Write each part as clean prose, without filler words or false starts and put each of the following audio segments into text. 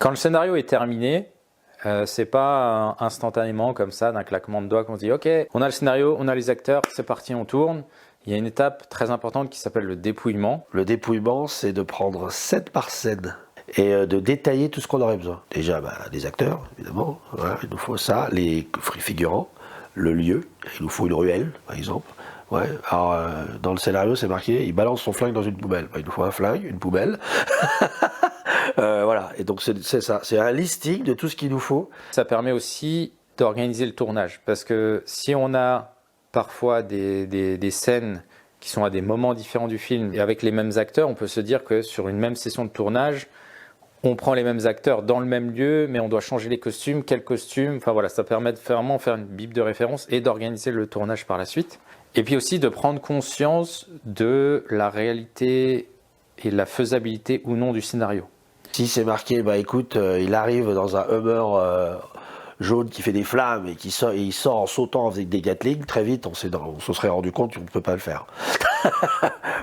Quand le scénario est terminé, c'est pas instantanément comme ça, d'un claquement de doigts qu'on se dit « Ok, on a le scénario, on a les acteurs, c'est parti, on tourne ». Il y a une étape très importante qui s'appelle le dépouillement. Le dépouillement, c'est de prendre scène par scène et de détailler tout ce qu'on aurait besoin. Déjà, des acteurs, évidemment. Voilà, il nous faut ça, les figurants, le lieu. Il nous faut une ruelle, par exemple. Ouais. Alors, dans le scénario, c'est marqué, il balance son flingue dans une poubelle. Il nous faut un flingue, une poubelle. Voilà. Et donc, c'est ça. C'est un listing de tout ce qu'il nous faut. Ça permet aussi d'organiser le tournage. Parce que si on a parfois des scènes qui sont à des moments différents du film et avec les mêmes acteurs, on peut se dire que sur une même session de tournage, on prend les mêmes acteurs dans le même lieu, mais on doit changer les costumes, quels costumes, enfin voilà, ça permet de vraiment faire une bible de référence et d'organiser le tournage par la suite. Et puis aussi de prendre conscience de la réalité et la faisabilité ou non du scénario. Si c'est marqué, écoute, il arrive dans un Hummer jaune qui fait des flammes et il sort en sautant avec des Gatling, très vite on se serait rendu compte qu'on ne peut pas le faire.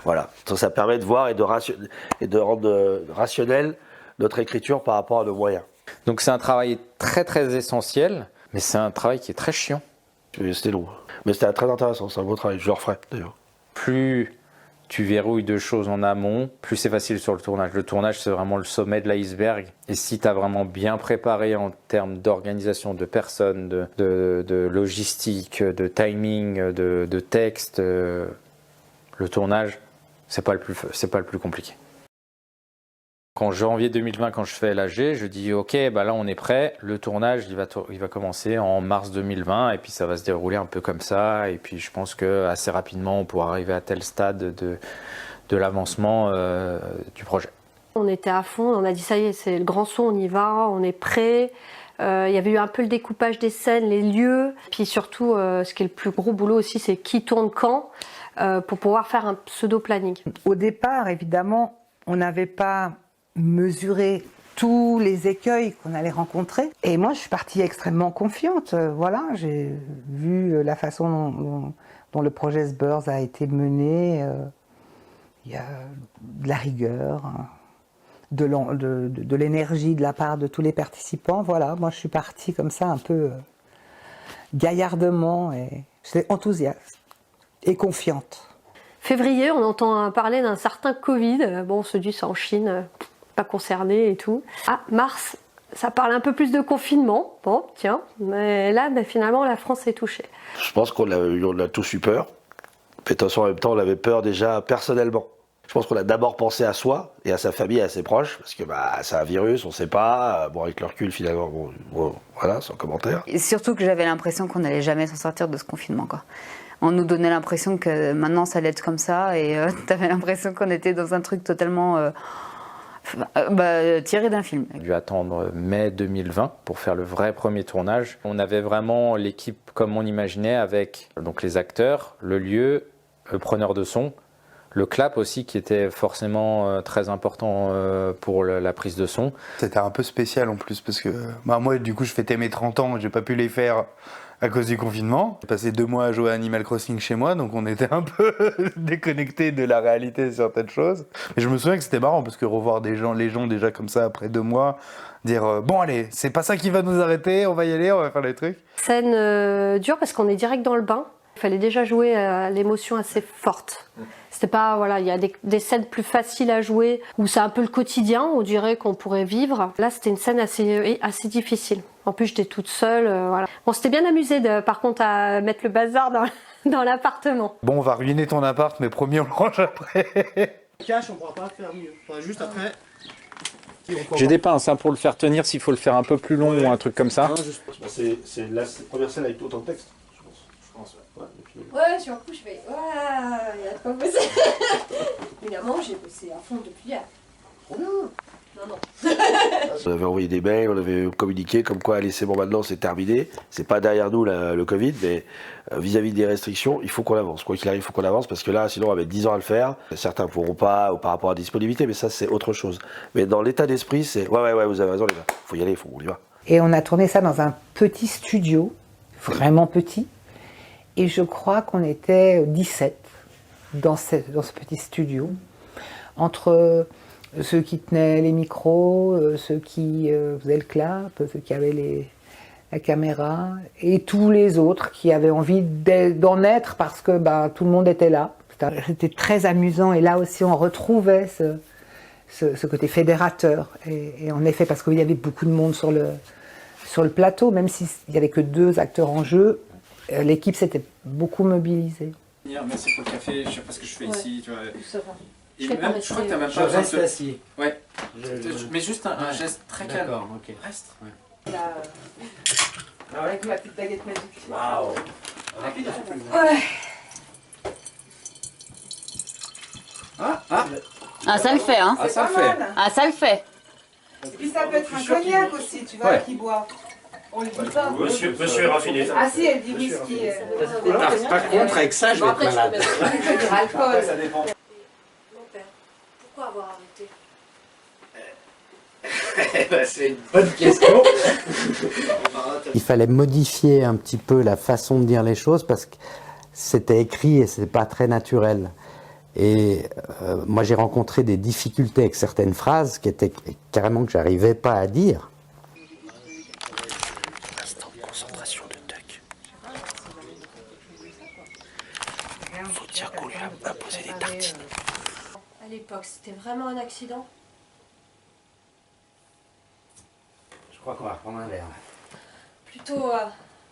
Voilà, donc ça permet de voir et de rendre rationnel notre écriture par rapport à nos moyens. Donc c'est un travail très très essentiel, mais c'est un travail qui est très chiant. C'était long, mais c'était très intéressant, c'est un beau travail, je le referai d'ailleurs. Plus tu verrouilles de choses en amont, plus c'est facile sur le tournage. Le tournage, c'est vraiment le sommet de l'iceberg. Et si tu as vraiment bien préparé en termes d'organisation de personnes, de logistique, de timing, de texte, le tournage, c'est pas le plus compliqué. En janvier 2020, quand je fais l'AG, je dis ok, là on est prêt. Le tournage, il va commencer en mars 2020 et puis ça va se dérouler un peu comme ça. Et puis je pense que assez rapidement, on pourra arriver à tel stade de l'avancement du projet. On était à fond, on a dit ça y est, c'est le grand saut, on y va, on est prêt. Il y avait eu un peu le découpage des scènes, les lieux. Puis surtout, ce qui est le plus gros boulot aussi, c'est qui tourne quand pour pouvoir faire un pseudo-planning. Au départ, évidemment, on n'avait pas mesurer tous les écueils qu'on allait rencontrer. Et moi, je suis partie extrêmement confiante. Voilà, j'ai vu la façon dont le projet Sburs a été mené. Il y a de la rigueur, de l'énergie de la part de tous les participants. Voilà, moi, je suis partie comme ça, un peu gaillardement. Et j'étais enthousiaste et confiante. Février, on entend parler d'un certain Covid. Bon, on se dit, c'est en Chine, pas concerné et tout. Ah, mars, ça parle un peu plus de confinement. Bon, tiens, mais là, finalement, la France est touchée. Je pense qu'on a tous eu peur. Mais de toute façon, en même temps, on avait peur déjà personnellement. Je pense qu'on a d'abord pensé à soi et à sa famille et à ses proches, parce que c'est un virus, on ne sait pas. Bon, avec le recul, finalement, voilà, sans commentaire. Et surtout que j'avais l'impression qu'on n'allait jamais s'en sortir de ce confinement, quoi. On nous donnait l'impression que maintenant ça allait être comme ça et t'avais l'impression qu'on était dans un truc totalement tiré d'un film. On a dû attendre mai 2020 pour faire le vrai premier tournage. On avait vraiment l'équipe comme on imaginait avec donc les acteurs, le lieu, le preneur de son, le clap aussi qui était forcément très important pour la prise de son. C'était un peu spécial en plus parce que moi du coup je fêtais mes 30 ans, j'ai pas pu les faire à cause du confinement. J'ai passé 2 mois à jouer à Animal Crossing chez moi, donc on était un peu déconnectés de la réalité de certaines choses. Mais je me souviens que c'était marrant, parce que revoir les gens déjà comme ça après 2 mois, dire bon allez, c'est pas ça qui va nous arrêter, on va y aller, on va faire les trucs. Scène dure parce qu'on est direct dans le bain. Il fallait déjà jouer à l'émotion assez forte. C'était pas, voilà, il y a des scènes plus faciles à jouer où c'est un peu le quotidien, on dirait qu'on pourrait vivre. Là, c'était une scène assez difficile. En plus, j'étais toute seule, voilà. On s'était bien amusé, par contre, à mettre le bazar dans l'appartement. Bon, on va ruiner ton appart, mais promis, on le range après. Cache, on pourra pas faire mieux. Enfin, juste après. J'ai des pinces pour le faire tenir, s'il faut le faire un peu plus long ou un truc comme ça. Non, juste... c'est la première scène avec autant de texte, je pense. Ouais, sur le coup, je fais il y a de quoi bosser. Évidemment, j'ai bossé à fond depuis hier. Non. On avait envoyé des mails, on avait communiqué comme quoi, allez, c'est bon, maintenant c'est terminé. C'est pas derrière nous le Covid, mais vis-à-vis des restrictions, il faut qu'on avance. Quoi qu'il arrive, il faut qu'on avance parce que là, sinon, on va mettre 10 ans à le faire. Certains ne pourront pas, ou par rapport à la disponibilité, mais ça, c'est autre chose. Mais dans l'état d'esprit, c'est ouais, vous avez raison, les gars. Faut y aller, on y va. Et on a tourné ça dans un petit studio, vraiment petit. Et je crois qu'on était 17 dans ce petit studio. Entre Ceux qui tenaient les micros, ceux qui faisaient le clap, ceux qui avaient la caméra, et tous les autres qui avaient envie d'en être parce que tout le monde était là. C'était très amusant et là aussi on retrouvait ce côté fédérateur. Et en effet, parce qu'il y avait beaucoup de monde sur le plateau, même s'il n'y avait que 2 acteurs en jeu, l'équipe s'était beaucoup mobilisée. Merci pour le café, je sais pas ce que je fais ici. Tu vois. Ça va. Et Je même, je crois que t'as même pas besoin de... assis. Ouais. Mais juste un geste très calme. D'accord, ok. Reste. Ouais. Alors avec ma petite baguette magique. Waouh. Ah, ça le fait, hein. Ah, ça le fait. Ah, ça le fait. Et puis ça peut être un cognac aussi, tu vois, qui boit. On le dit pas. Monsieur est raffiné. Ah si, elle dit whisky. Par contre, avec ça, je vais être malade. Elle peut dire alcool. Ça dépend. Mon père, pourquoi avoir arrêté? C'est une bonne question. Il fallait modifier un petit peu la façon de dire les choses parce que c'était écrit et c'est pas très naturel. Et moi j'ai rencontré des difficultés avec certaines phrases qui étaient carrément que j'arrivais pas à dire. Instant de concentration de Tuck. Faut dire qu'on lui a posé des tartines. À l'époque, c'était vraiment un accident? Je crois qu'on va reprendre un verre. Plutôt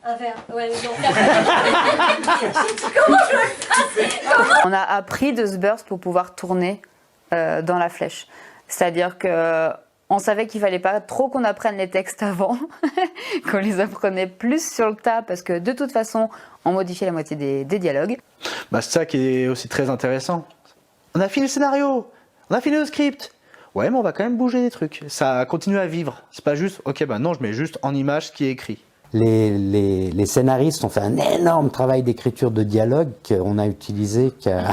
un verre. Ouais, non. On a appris de ce burst pour pouvoir tourner dans la flèche. C'est-à-dire que on savait qu'il fallait pas trop qu'on apprenne les textes avant, qu'on les apprenait plus sur le tas, parce que de toute façon, on modifiait la moitié des dialogues. C'est ça qui est aussi très intéressant. On a fini le scénario, on a fini le script. Ouais, mais on va quand même bouger des trucs. Ça continue à vivre. C'est pas juste, ok, non, je mets juste en image ce qui est écrit. Les scénaristes ont fait un énorme travail d'écriture de dialogue qu'on a utilisé qu'à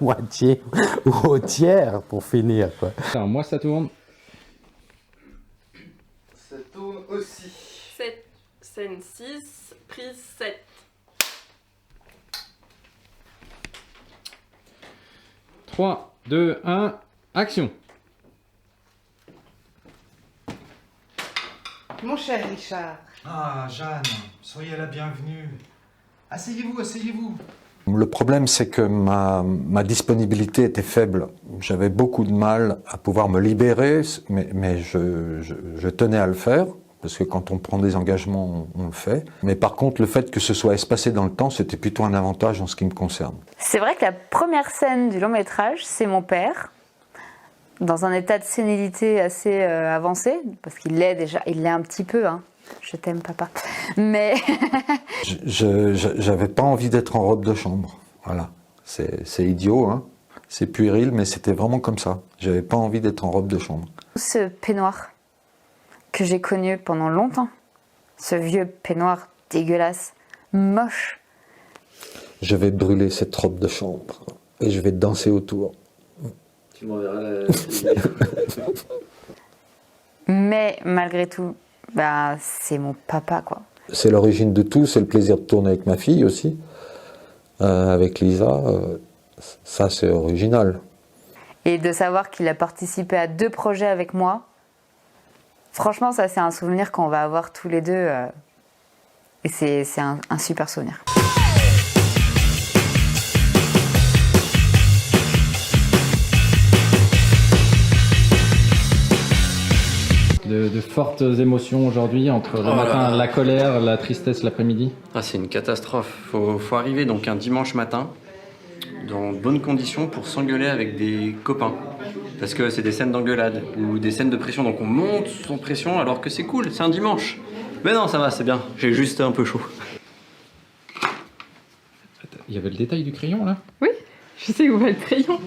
moitié ou au tiers pour finir, quoi. Alors, moi, ça tourne. Ça tourne aussi. 7, scène 6, prise 7. « 3, 2, 1, action !» Mon cher Richard. Ah, Jeanne, soyez la bienvenue. Asseyez-vous, asseyez-vous. Le problème, c'est que ma disponibilité était faible. J'avais beaucoup de mal à pouvoir me libérer, mais je tenais à le faire, parce que quand on prend des engagements, on le fait. Mais par contre, le fait que ce soit espacé dans le temps, c'était plutôt un avantage en ce qui me concerne. C'est vrai que la première scène du long métrage, c'est mon père, dans un état de sénilité assez avancé, parce qu'il l'est déjà, il l'est un petit peu, hein. Je t'aime, papa. Mais j'avais pas envie d'être en robe de chambre. Voilà. C'est idiot, hein. C'est puéril, mais c'était vraiment comme ça. J'avais pas envie d'être en robe de chambre. ce peignoir que j'ai connu pendant longtemps, ce vieux peignoir dégueulasse, moche. Je vais brûler cette robe de chambre et je vais danser autour. Tu m'enverras la... Mais malgré tout, bah, c'est mon papa, quoi. C'est l'origine de tout, c'est le plaisir de tourner avec ma fille aussi, avec Lisa, ça c'est original. Et de savoir qu'il a participé à 2 projets avec moi, franchement ça c'est un souvenir qu'on va avoir tous les deux, et c'est un super souvenir. De fortes émotions aujourd'hui entre le matin, la colère, la tristesse l'après-midi. Ah, c'est une catastrophe. Faut arriver donc un dimanche matin dans de bonnes conditions pour s'engueuler avec des copains. Parce que c'est des scènes d'engueulade ou des scènes de pression. Donc on monte sans pression alors que c'est cool, c'est un dimanche. Mais non, ça va, c'est bien. J'ai juste un peu chaud. Il y avait le détail du crayon là ? Oui, je sais où va le crayon.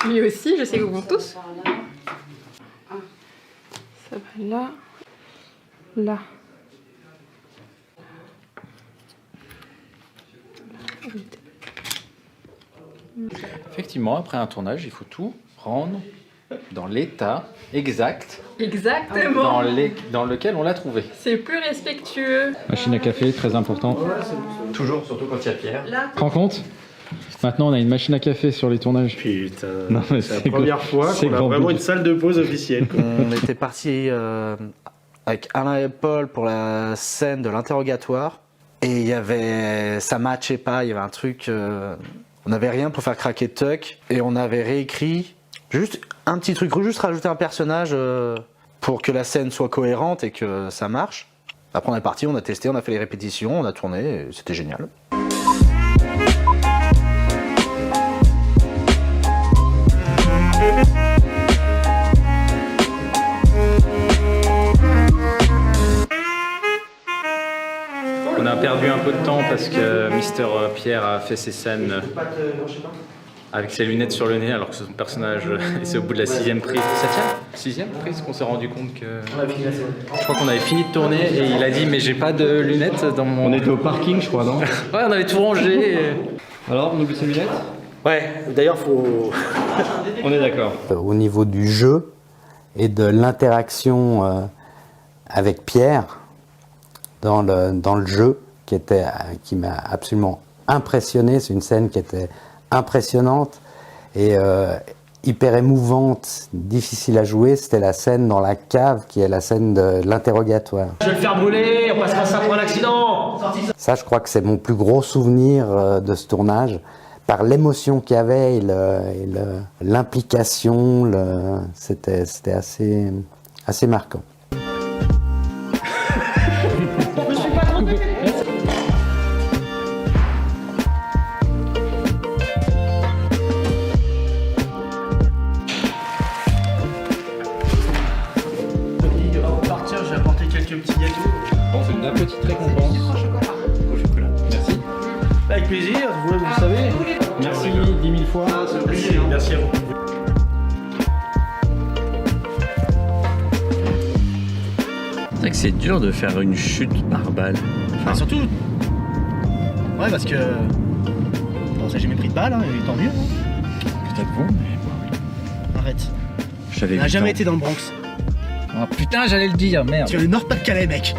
Lui aussi, je sais où vont tous. Ça va là, là. Effectivement, après un tournage, il faut tout rendre dans l'état exact Exactement. dans lequel on l'a trouvé. C'est plus respectueux. Machine à café, très important. Toujours, surtout quand il y a Pierre. Prends compte ? Maintenant, on a une machine à café sur les tournages. Putain, Non, mais c'est la c'est première fois c'est qu'on a grand vraiment budget. une salle de pause officielle. quoi. On était parti avec Alain et Paul pour la scène de l'interrogatoire. Et il y avait. Ça matchait pas, il y avait un truc. On n'avait rien pour faire craquer Tuck. Et on avait réécrit juste un petit truc, juste rajouter un personnage pour que la scène soit cohérente et que ça marche. Après, on est parti, on a testé, on a fait les répétitions, on a tourné, et c'était génial. On a perdu un peu de temps parce que Mister Pierre a fait ses scènes avec ses lunettes sur le nez alors que son personnage c'est au bout de la 6e prise. 7e prise qu'on s'est rendu compte que... Je crois qu'on avait fini de tourner et il a dit mais j'ai pas de lunettes dans mon... On était au parking, je crois, non? Ouais, on avait tout rangé. Alors, on oublie ses lunettes? Ouais, d'ailleurs, faut. On est d'accord. Au niveau du jeu et de l'interaction avec Pierre dans le jeu, qui m'a absolument impressionné. C'est une scène qui était impressionnante et hyper émouvante, difficile à jouer. C'était la scène dans la cave, qui est la scène de l'interrogatoire. Je vais le faire brûler, on passera ça pour un accident. Ça, je crois que c'est mon plus gros souvenir de ce tournage, par l'émotion qu'il y avait et l'implication. C'était assez marquant. J'ai apporté quelques petits gâteaux. Bon, c'est une petite récompense. Au chocolat. Merci. Avec plaisir, vous savez. Merci 10 000 fois. Merci à vous. C'est vrai que c'est dur de faire une chute par balle. Enfin, surtout. Ouais, parce que. Bon, ça, j'ai jamais pris de balle, hein, et tant mieux. Peut-être vous, mais... Arrête. J'avais On n'a 8 jamais ans. été dans le Bronx. Oh putain, j'allais le dire, merde. Tu es le Nord-Pas-de-Calais, mec.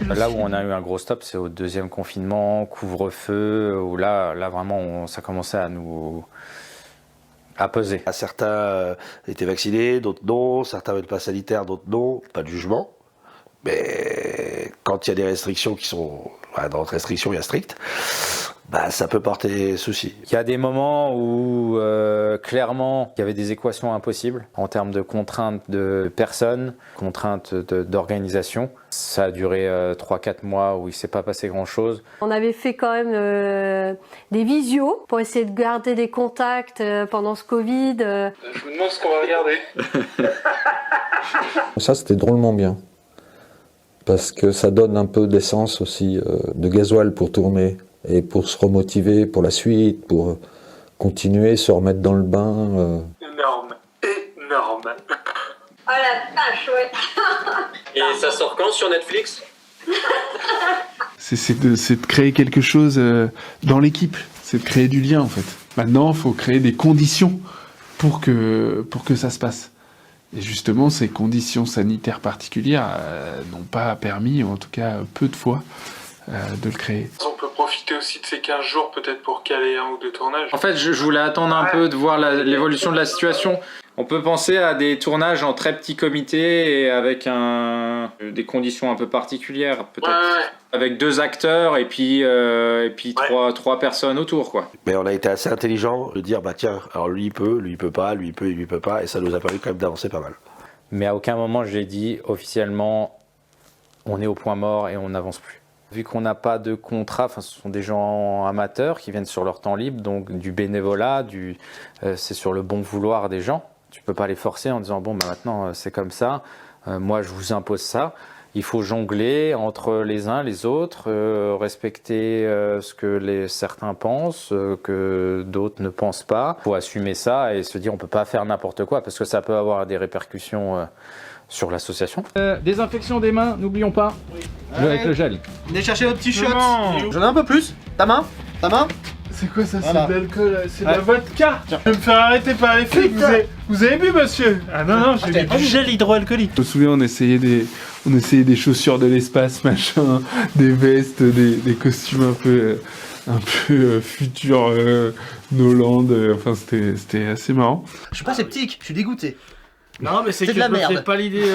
Là où on a eu un gros stop, c'est au 2e confinement, couvre-feu, où là vraiment ça commençait à peser. Certains étaient vaccinés, d'autres non. Certains avaient le pass sanitaire, d'autres non. Pas de jugement. Mais quand il y a des restrictions qui sont... Dans notre restriction, il y a strict. Bah, ça peut porter souci. Il y a des moments où clairement il y avait des équations impossibles en termes de contraintes de personnes, contraintes d'organisation. Ça a duré 3-4 mois où il ne s'est pas passé grand-chose. On avait fait quand même des visios pour essayer de garder des contacts pendant ce Covid. Je vous demande ce qu'on va regarder. Ça, c'était drôlement bien. Parce que ça donne un peu d'essence aussi, de gasoil pour tourner. Et pour se remotiver pour la suite, pour continuer, se remettre dans le bain. Énorme. Oh la vache, ouais. Et ça sort quand sur Netflix? C'est de créer quelque chose dans l'équipe, c'est de créer du lien en fait. Maintenant, il faut créer des conditions pour que ça se passe. Et justement, ces conditions sanitaires particulières n'ont pas permis, ou en tout cas peu de fois, de le créer. On peut profiter aussi de ces 15 jours peut-être pour caler un ou deux tournages. En fait, je voulais attendre un peu de voir l'évolution de la situation. On peut penser à des tournages en très petits comités et avec des conditions un peu particulières, peut-être. Avec 2 acteurs et puis 3 personnes autour, quoi. Mais on a été assez intelligent de dire, bah tiens, alors lui il peut pas, lui il peut pas, et ça nous a permis quand même d'avancer pas mal. Mais à aucun moment j'ai dit officiellement, on est au point mort et on n'avance plus. Vu qu'on n'a pas de contrat, ce sont des gens amateurs qui viennent sur leur temps libre, donc du bénévolat, c'est sur le bon vouloir des gens. Tu peux pas les forcer en disant bon bah maintenant c'est comme ça, moi je vous impose ça. Il faut jongler entre les uns les autres, respecter ce que certains pensent, que d'autres ne pensent pas. Il faut assumer ça et se dire on peut pas faire n'importe quoi parce que ça peut avoir des répercussions sur l'association. Désinfection des mains, n'oublions pas. Avec le gel. Venez chercher votre t-shirt. Non. J'en ai un peu plus. Ta main. C'est quoi ça? Voilà. C'est de l'alcool, c'est de la vodka. Je vais me faire arrêter par les flics. Vous avez bu, monsieur? Ah non, j'ai bu du gel hydroalcoolique. Je me souviens, on essayait des chaussures de l'espace, machin, des vestes, des costumes un peu futur Noland. Enfin, c'était assez marrant. Je suis pas sceptique, je suis dégoûté. Non, mais c'est que de la je me merde. fais pas l'idée.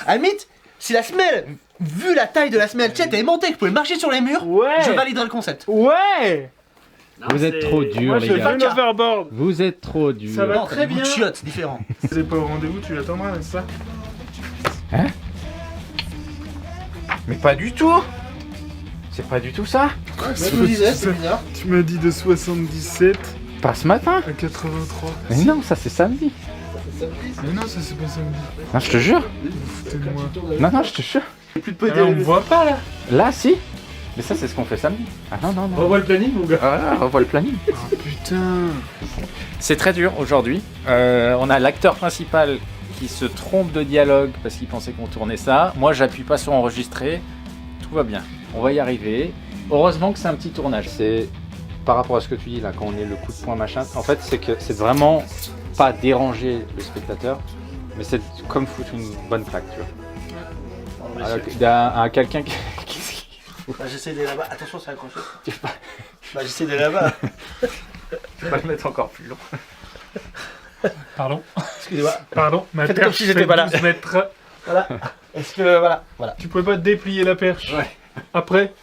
À la limite, si la semelle, vu la taille de la semelle, tiens, t'es aimanté, que je pouvais marcher sur les murs, je validerais le concept. Ouais. Vous êtes trop dur, Moi, les je fais gars. pas l'overboard. Vous êtes trop dur. Ça va Non, très t'as des bien. goûts de chiottes, différent. C'est pas au rendez-vous, tu l'attendras, n'est-ce pas? Hein? Mais pas du tout. C'est pas du tout ça. Je me disais, c'est bizarre. Tu m'as dit de 77 Pas ce matin. à 83. Mais non, ça c'est samedi. Mais non, ça c'est pas samedi. Non, je te jure. Foutez-moi. Non, non, je te jure. Plus de Alors, on me voit pas là. Là, si. Mais ça, c'est ce qu'on fait samedi. Ah non, non, non. Revois le planning, mon gars. Voilà, revois le planning. Oh putain. C'est très dur aujourd'hui. On a l'acteur principal qui se trompe de dialogue parce qu'il pensait qu'on tournait ça. Moi, j'appuie pas sur enregistrer. Tout va bien. On va y arriver. Heureusement que c'est un petit tournage. C'est par rapport à ce que tu dis là, quand on est le coup de poing machin. En fait, c'est que c'est vraiment pas déranger le spectateur, mais c'est comme foutre une bonne claque, tu vois. À quelqu'un qui... Bah, j'essaie d'aller là-bas. Attention, c'est accroché. Bah, j'essaie d'aller là-bas. Je vais pas le mettre encore plus long. Pardon. Excusez-moi. Pardon, ma Faites perche comme si j'étais fait pas là. 12 mètres. Voilà. Est-ce que. Voilà. Tu pouvais pas déplier la perche. Ouais. Après,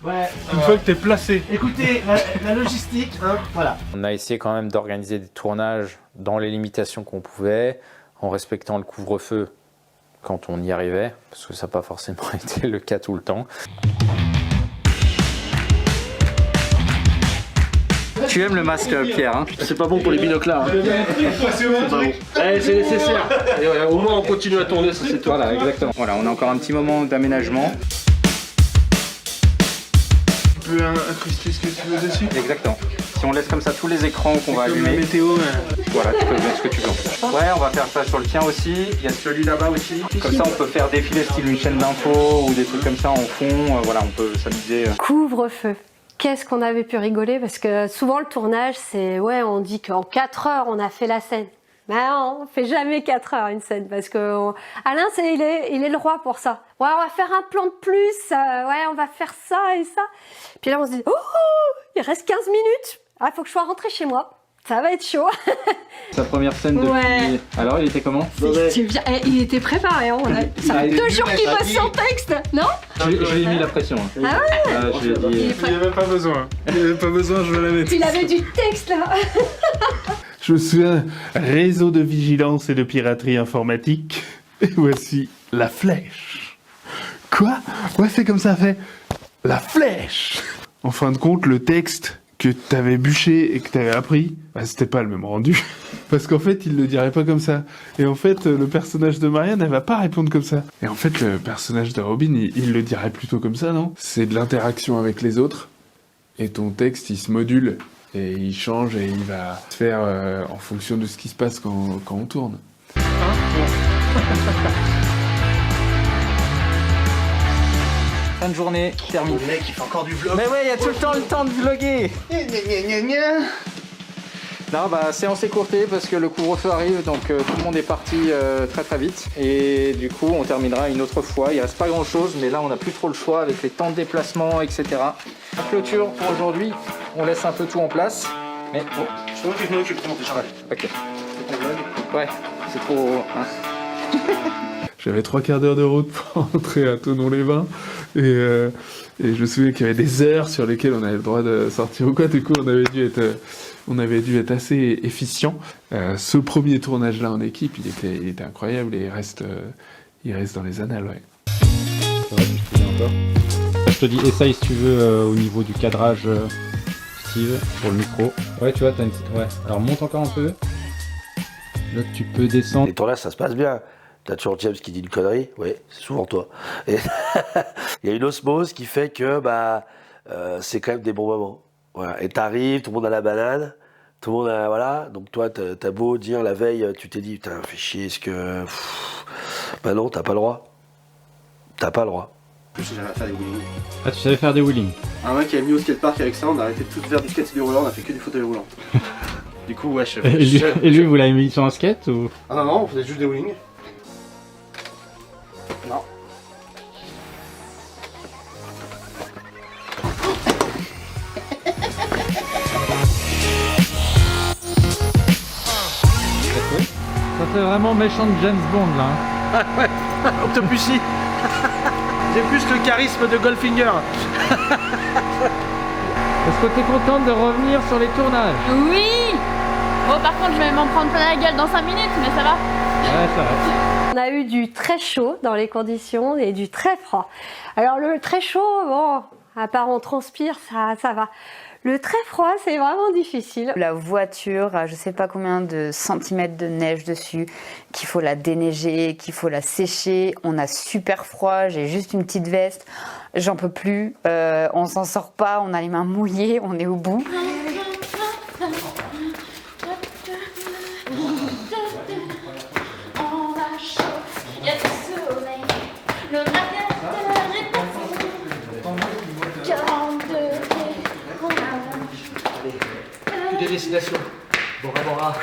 Ouais. une fois que t'es placé. Écoutez, la logistique, hein, voilà. On a essayé quand même d'organiser des tournages dans les limitations qu'on pouvait, en respectant le couvre-feu quand on y arrivait, parce que ça n'a pas forcément été le cas tout le temps. Tu aimes le masque, Pierre, hein? C'est pas bon pour les binocles là. C'est pas bon. Eh, c'est nécessaire. Et au moins on continue à tourner, ça c'est tout. Voilà, exactement. Voilà, on a encore un petit moment d'aménagement. Tu peux incruster ce que tu veux dessus. Exactement. Si on laisse comme ça tous les écrans qu'on va Comme la allumer, météo. voilà, tu peux mettre ce que tu veux. Ouais, on va faire ça sur le tien aussi. Il y a celui là-bas aussi. Comme ça, on peut faire défiler style une chaîne d'infos ou des trucs comme ça en fond. Voilà, on peut s'amuser. Couvre-feu. Qu'est-ce qu'on avait pu rigoler parce que souvent le tournage, c'est ouais, on dit qu'en 4 heures on a fait la scène. Mais non, on fait jamais 4 heures une scène parce que Alain, il est le roi pour ça. Ouais, on va faire un plan de plus. Ouais, on va faire ça et ça. Puis là, on se dit, oh, il reste 15 minutes. Ah, faut que je sois rentrée chez moi. Ça va être chaud. Sa première scène depuis... Ouais. Alors, il était comment? Il était préparé. Hein, ça fait 2 jours qu'il bosse son texte, non? Je lui ai mis la pression. Hein. Ah ouais. Je lui ai dit... Il n'y avait pas besoin. Il n'y avait pas besoin, je vais la mettre. Il avait du texte là. Je me souviens, réseau de vigilance et de piraterie informatique. Et voici la flèche. Quoi? Ouais, c'est comme ça fait. La flèche. En fin de compte, le texte que t'avais bûché et que t'avais appris, bah, c'était pas le même rendu. Parce qu'en fait, il le dirait pas comme ça. Et en fait, le personnage de Marianne, elle va pas répondre comme ça. Et en fait, le personnage de Robin, il le dirait plutôt comme ça, non? C'est de l'interaction avec les autres. Et ton texte, il se module. Et il change et il va se faire en fonction de ce qui se passe quand on tourne. Fin de journée, terminé. Le mec, il fait encore du vlog. Mais ouais, il y a tout le temps de vlogger. Non, bah séance écourtée parce que le couvre-feu arrive, donc tout le monde est parti très très vite. Et du coup, on terminera une autre fois. Il reste pas grand-chose, mais là, on n'a plus trop le choix avec les temps de déplacement, etc. La clôture pour aujourd'hui, on laisse un peu tout en place. Mais bon, Je m'en occupe, Charles. ok. Ouais, c'est trop... hein. J'avais 3/4 d'heure de route pour rentrer à Thonon-les-Bains. Et je me souviens qu'il y avait des heures sur lesquelles on avait le droit de sortir ou quoi. Du coup, on avait dû être assez efficient. Ce premier tournage-là en équipe, il était incroyable et il reste dans les annales, ouais. C'est vrai, je te dis encore. Je te dis, essaye si tu veux au niveau du cadrage, Steve, pour le micro. Ouais, tu vois, t'as une petite... Ouais. Alors monte encore un peu. Là, tu peux descendre. Les tournages, ça se passe bien. T'as toujours James qui dit une connerie, oui, c'est souvent toi. Et il y a une osmose qui fait que c'est quand même des bons moments. Voilà. Et t'arrives, tout le monde a la banane, tout le monde a... Voilà, donc toi, t'as beau dire la veille, tu t'es dit, putain, fais chier, est-ce que... Bah non, t'as pas le droit. T'as pas le droit. Je sais jamais faire des wheelings. Ah, tu savais faire des wheelings. Un mec qui a mis au skatepark avec ça, on a arrêté de tout faire du skate et du roulant, on a fait que du fauteuil roulant. Du coup, ouais, Et lui, vous l'avez mis sur un skate ou... Ah non, non, on faisait juste des wheelings. Non. c'est vraiment méchant de James Bond là. Ouais, Octopussy. J'ai plus le charisme de Goldfinger. Est-ce que t'es contente de revenir sur les tournages? Oui. Bon, par contre, je vais m'en prendre plein la gueule dans 5 minutes, mais ça va. Ouais, ça va. On a eu du très chaud dans les conditions et du très froid. Alors le très chaud, bon, à part on transpire, ça va. Le très froid, c'est vraiment difficile. La voiture a je sais pas combien de centimètres de neige dessus, qu'il faut la déneiger, qu'il faut la sécher. On a super froid, j'ai juste une petite veste, j'en peux plus. On s'en sort pas, on a les mains mouillées, on est au bout. Il y a du soleil, le radiateur est parti. 40 degrés, on Toutes les destinations. Bora Bora,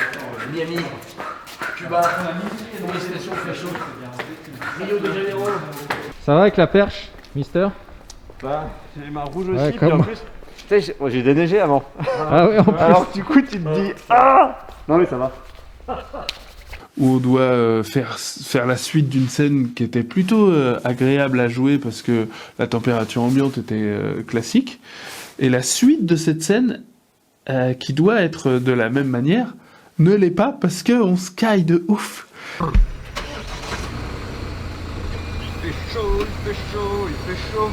Miami, Cuba, nos destinations très chaudes. Rio de Janeiro. Ça va avec la perche, Mister? Bah, j'ai les mains rouges Ouais, aussi, puis en comme- plus, tu sais, j'ai déneigé avant. Ah ouais, en plus. Alors du coup, tu te dis, ah! Non mais ça va. Où on doit faire la suite d'une scène qui était plutôt agréable à jouer parce que la température ambiante était classique. Et la suite de cette scène, qui doit être de la même manière, ne l'est pas parce qu'on se caille de ouf. Il fait chaud, il fait chaud, il fait chaud.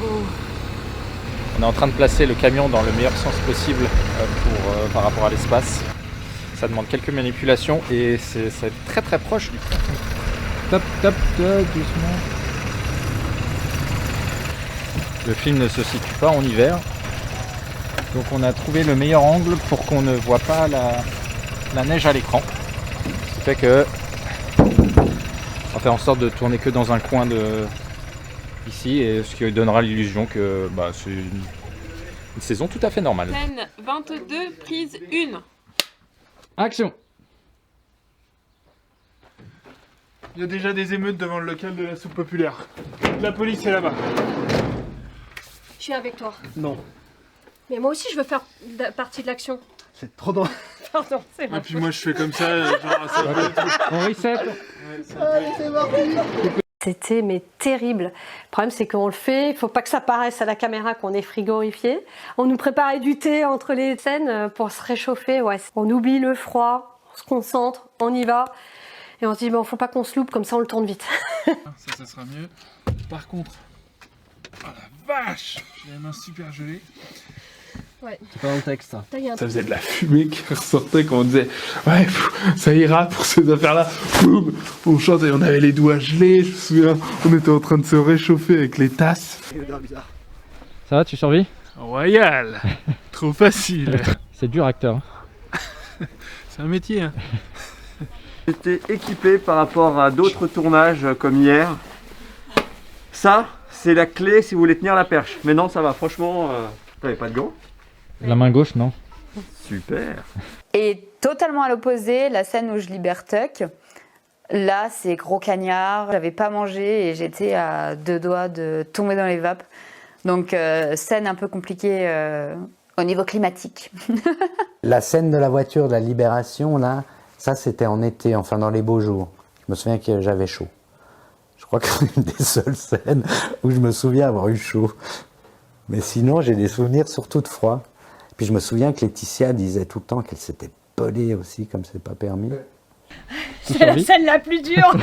On est en train de placer le camion dans le meilleur sens possible par rapport à l'espace. Ça demande quelques manipulations et c'est très très proche du coup. Top, top, doucement. Le film ne se situe pas en hiver. Donc on a trouvé le meilleur angle pour qu'on ne voit pas la neige à l'écran. Ce qui fait que on va faire en sorte de tourner que dans un coin ici, et ce qui donnera l'illusion que c'est une saison tout à fait normale. Scène 22, prise 1. Action. Il y a déjà des émeutes devant le local de la soupe populaire. La police est là-bas. Je suis avec toi. Non. Mais moi aussi, je veux faire partie de l'action. C'est trop dans... Pardon, c'est Et puis moi je fais comme ça, genre ça va être... On reset. C'était mais terrible. Le problème c'est qu'on le fait, il faut pas que ça paraisse à la caméra qu'on est frigorifié. On nous préparait du thé entre les scènes pour se réchauffer. Ouais. On oublie le froid, on se concentre, on y va. Et on se dit, bon, faut pas qu'on se loupe, comme ça on le tourne vite. Ça sera mieux. Par contre... Oh la vache! J'ai les mains super gelées. Ouais. C'est pas dans le texte ça. Ça faisait de la fumée qui ressortait quand on disait ouais, ça ira pour ces affaires-là. Boum, on chante et on avait les doigts gelés. Je me souviens, on était en train de se réchauffer avec les tasses. Ça va, tu survis? Royal! Trop facile! C'est dur acteur. C'est un métier. Hein. J'étais équipé par rapport à d'autres tournages comme hier. Ça, c'est la clé si vous voulez tenir la perche. Mais non, ça va, franchement, t'avais pas de gants? La main gauche, non? Super. Et totalement à l'opposé, la scène où je libère Tuck, là c'est gros cagnard, j'avais pas mangé et j'étais à 2 doigts de tomber dans les vapes. Donc scène un peu compliquée au niveau climatique. La scène de la voiture de la libération, là, ça c'était en été, enfin dans les beaux jours. Je me souviens que j'avais chaud. Je crois que c'est une des seules scènes où je me souviens avoir eu chaud. Mais sinon, j'ai des souvenirs surtout de froid. Puis je me souviens que Laetitia disait tout le temps qu'elle s'était pelée aussi, comme c'est pas permis. C'est la scène la plus dure.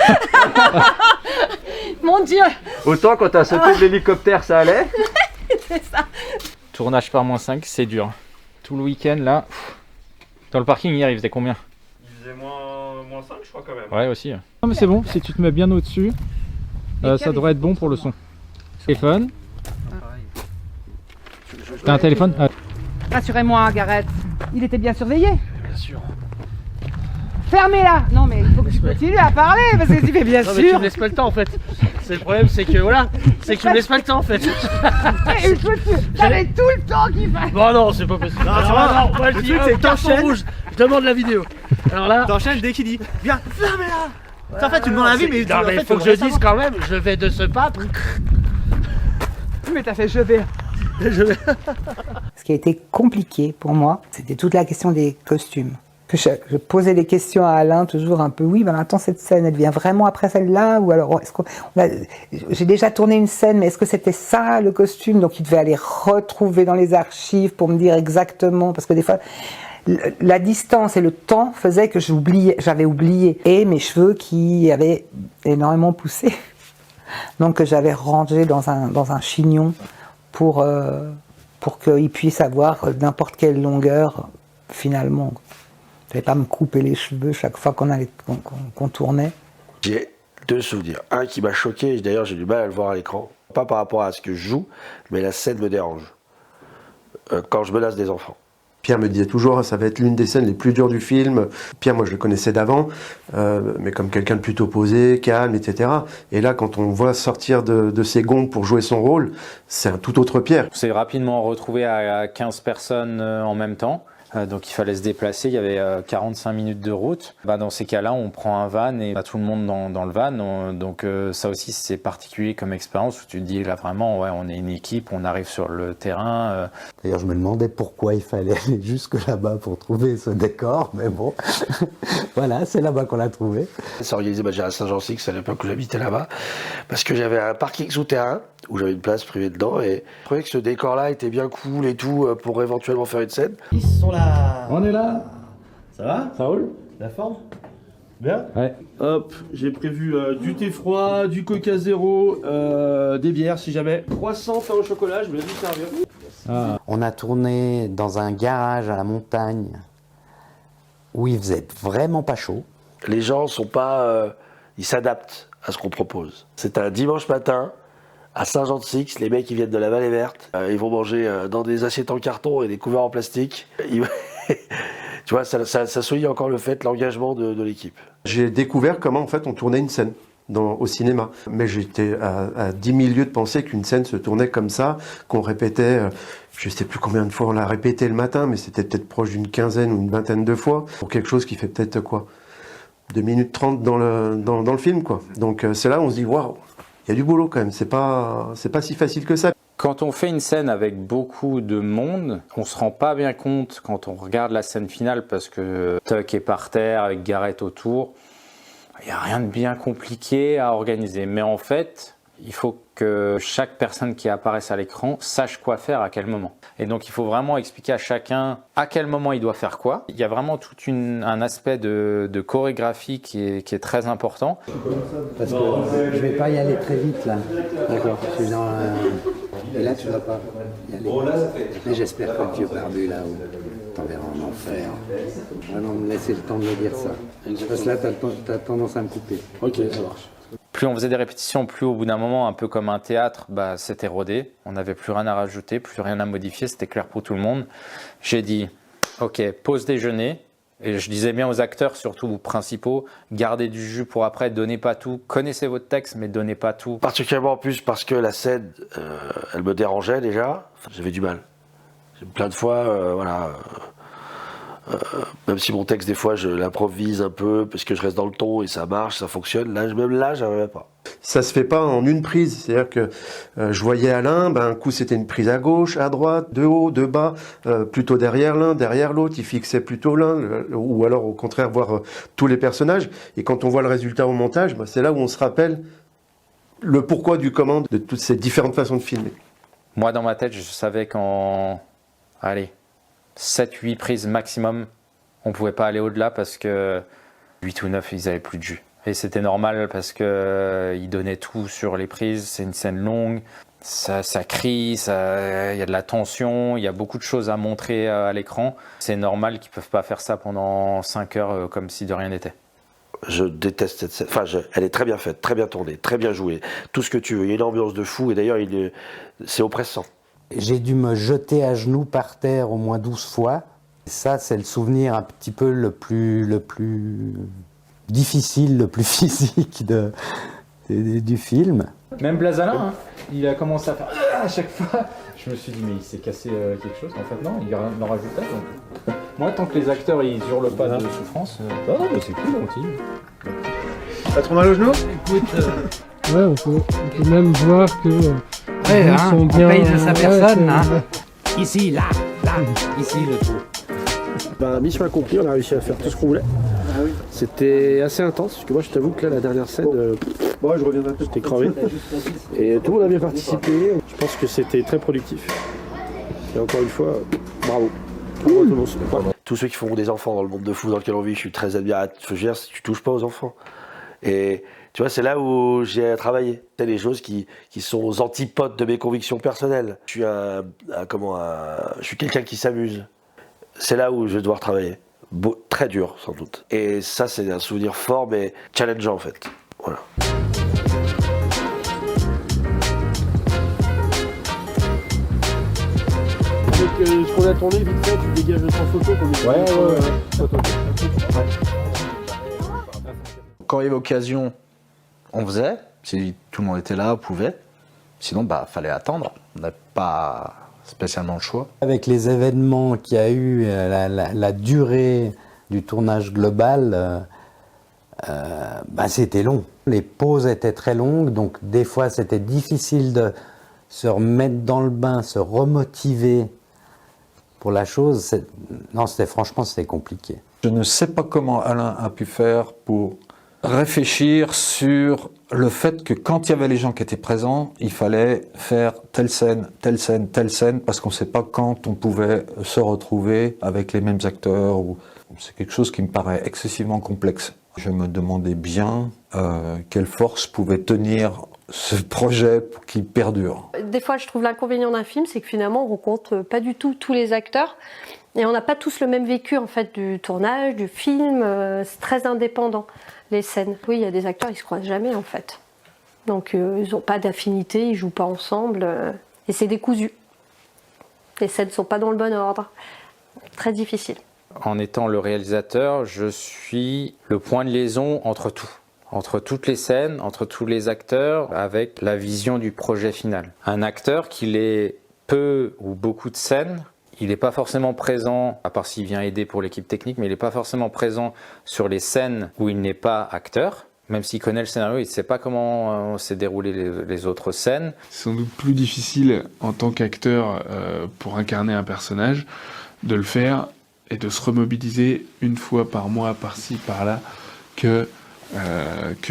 Mon Dieu. Autant quand t'as sauté de l'hélicoptère, ça allait. C'est ça. Tournage par -5, c'est dur. Tout le week-end là. Dans le parking hier, il faisait combien? Il faisait moins 5, je crois quand même. Ouais, aussi. Non mais c'est bon, si tu te mets bien au-dessus, ça devrait être bon pour le son. Téléphone. T'as un téléphone? Rassurez-moi, Gareth, il était bien surveillé. Bien sûr. Fermez-la. Non mais il faut que je continue à parler parce que tu fais bien Non, mais tu sûr. me laisses pas le temps en fait. C'est le problème, c'est que voilà, c'est que tu me laisses pas le temps en fait. Et t'avais tout le temps qu'il fallait. Bon non, c'est pas possible. Non, moi je dis c'est carton rouge. Je demande la vidéo. Alors là, t'enchaînes dès qu'il dit viens, fermez-la. En fait, tu demandes l'avis, mais non, mais il faut que je dise quand même, je vais de ce pas. Mais t'as fait je vais. Ce qui a été compliqué pour moi, c'était toute la question des costumes. que je posais des questions à Alain, toujours un peu, oui, ben attends, cette scène, elle vient vraiment après celle-là, ou alors, j'ai déjà tourné une scène, mais est-ce que c'était ça, le costume? Donc il devait aller retrouver dans les archives pour me dire exactement, parce que des fois, la distance et le temps faisaient que j'avais oublié, et mes cheveux qui avaient énormément poussé, donc que j'avais rangé dans un chignon pour qu'il puisse avoir n'importe quelle longueur, finalement. Je ne vais pas me couper les cheveux chaque fois qu'on tournait. J'ai 2 souvenirs. Un qui m'a choqué, et d'ailleurs j'ai du mal à le voir à l'écran. Pas par rapport à ce que je joue, mais la scène me dérange. Quand je menace des enfants. Pierre me disait toujours, ça va être l'une des scènes les plus dures du film. Pierre, moi je le connaissais d'avant, mais comme quelqu'un de plutôt posé, calme, etc. Et là, quand on voit sortir de ses gonds pour jouer son rôle, c'est un tout autre Pierre. On s'est rapidement retrouvé à 15 personnes en même temps. Donc il fallait se déplacer, il y avait 45 minutes de route. Dans ces cas-là, on prend un van et tout le monde dans le van. Donc ça aussi, c'est particulier comme expérience où tu te dis là vraiment, ouais, on est une équipe, on arrive sur le terrain. D'ailleurs, je me demandais pourquoi il fallait aller jusque là-bas pour trouver ce décor, mais bon, voilà, c'est là-bas qu'on l'a trouvé. C'est organisé à Saint-Jean-Six à l'époque où j'habitais là-bas, parce que j'avais un parking souterrain où j'avais une place privée dedans et je trouvais que ce décor-là était bien cool et tout pour éventuellement faire une scène. Ils sont là. On est là. Ça va? Ça roule? La forme? Bien? Ouais. Hop, j'ai prévu du thé froid, du coca zéro, des bières si jamais. Croissant, pain au chocolat, je vais vous servir. Ah. On a tourné dans un garage à la montagne où il faisait vraiment pas chaud. Les gens sont pas... ils s'adaptent à ce qu'on propose. C'est un dimanche matin, à Saint-Jean-de-Six, les mecs ils viennent de la Vallée Verte, ils vont manger dans des assiettes en carton et des couverts en plastique. Tu vois, ça souligne encore le fait, l'engagement de l'équipe. J'ai découvert comment en fait on tournait une scène au cinéma. Mais j'étais à 10 000 lieues de penser qu'une scène se tournait comme ça, qu'on répétait, je sais plus combien de fois on l'a répété le matin, mais c'était peut-être proche d'une quinzaine ou une vingtaine de fois, pour quelque chose qui fait peut-être quoi, 2 minutes 30 dans le film, quoi. Donc c'est là où on se dit, waouh, il y a du boulot quand même, c'est pas si facile que ça. Quand on fait une scène avec beaucoup de monde, on se rend pas bien compte quand on regarde la scène finale parce que Tuck est par terre avec Garrett autour. Il n'y a rien de bien compliqué à organiser. Mais en fait, il faut que chaque personne qui apparaisse à l'écran sache quoi faire à quel moment. Et donc il faut vraiment expliquer à chacun à quel moment il doit faire quoi. Il y a vraiment tout un aspect de chorégraphie qui est très important. Parce que je vais pas y aller très vite là. D'accord. Je suis dans et là tu vas pas y aller. Mais j'espère que le vieux barbu là où t'enverras en enfer. Vraiment me laisser le temps de me dire ça. Parce que là t'as tendance à me couper. Ok, ça marche. Plus on faisait des répétitions, plus au bout d'un moment, un peu comme un théâtre, c'était rodé. On n'avait plus rien à rajouter, plus rien à modifier, c'était clair pour tout le monde. J'ai dit, ok, pause déjeuner. Et je disais bien aux acteurs, surtout aux principaux, gardez du jus pour après, donnez pas tout. Connaissez votre texte, mais donnez pas tout. Particulièrement en plus parce que la scène, elle me dérangeait déjà. Enfin, j'avais du mal. Plein de fois, voilà... même si mon texte des fois je l'improvise un peu parce que je reste dans le ton et ça marche, ça fonctionne, même là j'arrivais pas. Ça se fait pas en une prise, c'est-à-dire que je voyais Alain, un coup c'était une prise à gauche, à droite, de haut, de bas, plutôt derrière l'un, derrière l'autre, il fixait plutôt l'un, ou alors au contraire voir tous les personnages, et quand on voit le résultat au montage, c'est là où on se rappelle le pourquoi du comment de toutes ces différentes façons de filmer. Moi dans ma tête je savais qu'en... Allez, 7-8 prises maximum, on pouvait pas aller au-delà parce que 8 ou 9 ils avaient plus de jus. Et c'était normal parce que ils donnaient tout sur les prises, c'est une scène longue, ça crie, il y a de la tension, il y a beaucoup de choses à montrer à l'écran. C'est normal qu'ils peuvent pas faire ça pendant 5 heures comme si de rien n'était. Je déteste cette scène, enfin elle est très bien faite, très bien tournée, très bien jouée, tout ce que tu veux, il y a une ambiance de fou et d'ailleurs c'est oppressant. J'ai dû me jeter à genoux par terre au moins 12 fois. Ça, c'est le souvenir un petit peu le plus difficile, le plus physique du film. Même Blazalin, il a commencé à faire à chaque fois. Je me suis dit, mais il s'est cassé quelque chose. En fait, non, il en rajoutait. Donc... Moi, tant que les acteurs, ils hurlent pas de souffrance... Non, mais c'est cool, continue. T'as trop mal au genou? Écoute... Ouais, on peut même voir que... Ouais, hein, sont on bien, paye de sa personne. ouais, Ici, là, ici le trou. Mission accomplie, on a réussi à faire tout ce qu'on voulait. C'était assez intense, parce que moi je t'avoue que là la dernière scène, je reviendrai un peu, j'étais crevé. Et tout le monde a bien participé, je pense que c'était très productif. Et encore une fois, bravo. Bravo à tout le monde. Tous ceux qui font des enfants dans le monde de fou dans lequel on vit, je suis très admiratif. Je veux dire, tu touches pas aux enfants. Et tu vois, c'est là où j'ai travaillé. C'est les choses qui sont aux antipodes de mes convictions personnelles. Je suis quelqu'un qui s'amuse. C'est là où je vais devoir travailler. Très dur, sans doute. Et ça, c'est un souvenir fort, mais challengeant, en fait. Voilà. Avec ce qu'on a tourné, vite fait, tu dégages 3 photos qu'on Quand il y avait occasion, on faisait. Si tout le monde était là, on pouvait. Sinon, fallait attendre. On n'avait pas spécialement le choix. Avec les événements qu'il y a eu, la durée du tournage global, c'était long. Les pauses étaient très longues, donc des fois c'était difficile de se remettre dans le bain, se remotiver pour la chose. Franchement, c'était compliqué. Je ne sais pas comment Alain a pu faire pour réfléchir sur le fait que quand il y avait les gens qui étaient présents, il fallait faire telle scène, telle scène, telle scène, parce qu'on ne sait pas quand on pouvait se retrouver avec les mêmes acteurs. C'est quelque chose qui me paraît excessivement complexe. Je me demandais bien quelle force pouvait tenir ce projet pour qu'il perdure. Des fois, je trouve l'inconvénient d'un film, c'est que finalement, on rencontre pas du tout tous les acteurs. Et on n'a pas tous le même vécu en fait du tournage, du film. C'est très indépendant, les scènes. Oui, il y a des acteurs, ils se croisent jamais en fait. Donc ils n'ont pas d'affinité, ils jouent pas ensemble. Et c'est décousu. Les scènes ne sont pas dans le bon ordre. Très difficile. En étant le réalisateur, je suis le point de liaison entre tout. Entre toutes les scènes, entre tous les acteurs, avec la vision du projet final. Un acteur, qu'il ait peu ou beaucoup de scènes, il n'est pas forcément présent, à part s'il vient aider pour l'équipe technique, mais il n'est pas forcément présent sur les scènes où il n'est pas acteur. Même s'il connaît le scénario, il ne sait pas comment s'est déroulé les autres scènes. C'est sans doute plus difficile en tant qu'acteur pour incarner un personnage de le faire et de se remobiliser une fois par mois, par-ci, par-là, que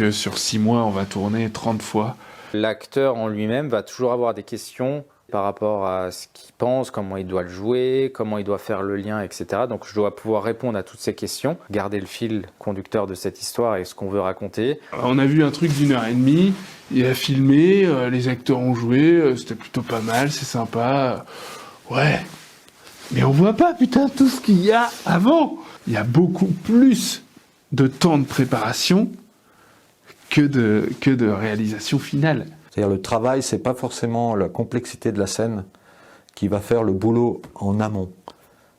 sur 6 mois, on va tourner 30 fois. L'acteur en lui-même va toujours avoir des questions par rapport à ce qu'il pense, comment il doit le jouer, comment il doit faire le lien, etc. Donc je dois pouvoir répondre à toutes ces questions, garder le fil conducteur de cette histoire et ce qu'on veut raconter. Alors, on a vu un truc d'1h30, il a filmé, les acteurs ont joué, c'était plutôt pas mal, c'est sympa. Ouais, mais on voit pas, putain, tout ce qu'il y a avant. Il y a beaucoup plus de temps de préparation que de réalisation finale. C'est-à-dire le travail, c'est pas forcément la complexité de la scène qui va faire le boulot en amont.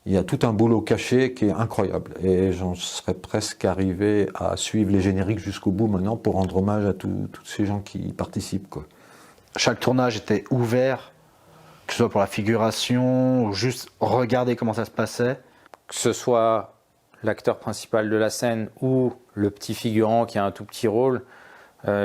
Il y a tout un boulot caché qui est incroyable. Et j'en serais presque arrivé à suivre les génériques jusqu'au bout maintenant pour rendre hommage à tous ces gens qui y participent, quoi. Chaque tournage était ouvert, que ce soit pour la figuration ou juste regarder comment ça se passait. Que ce soit l'acteur principal de la scène ou le petit figurant qui a un tout petit rôle,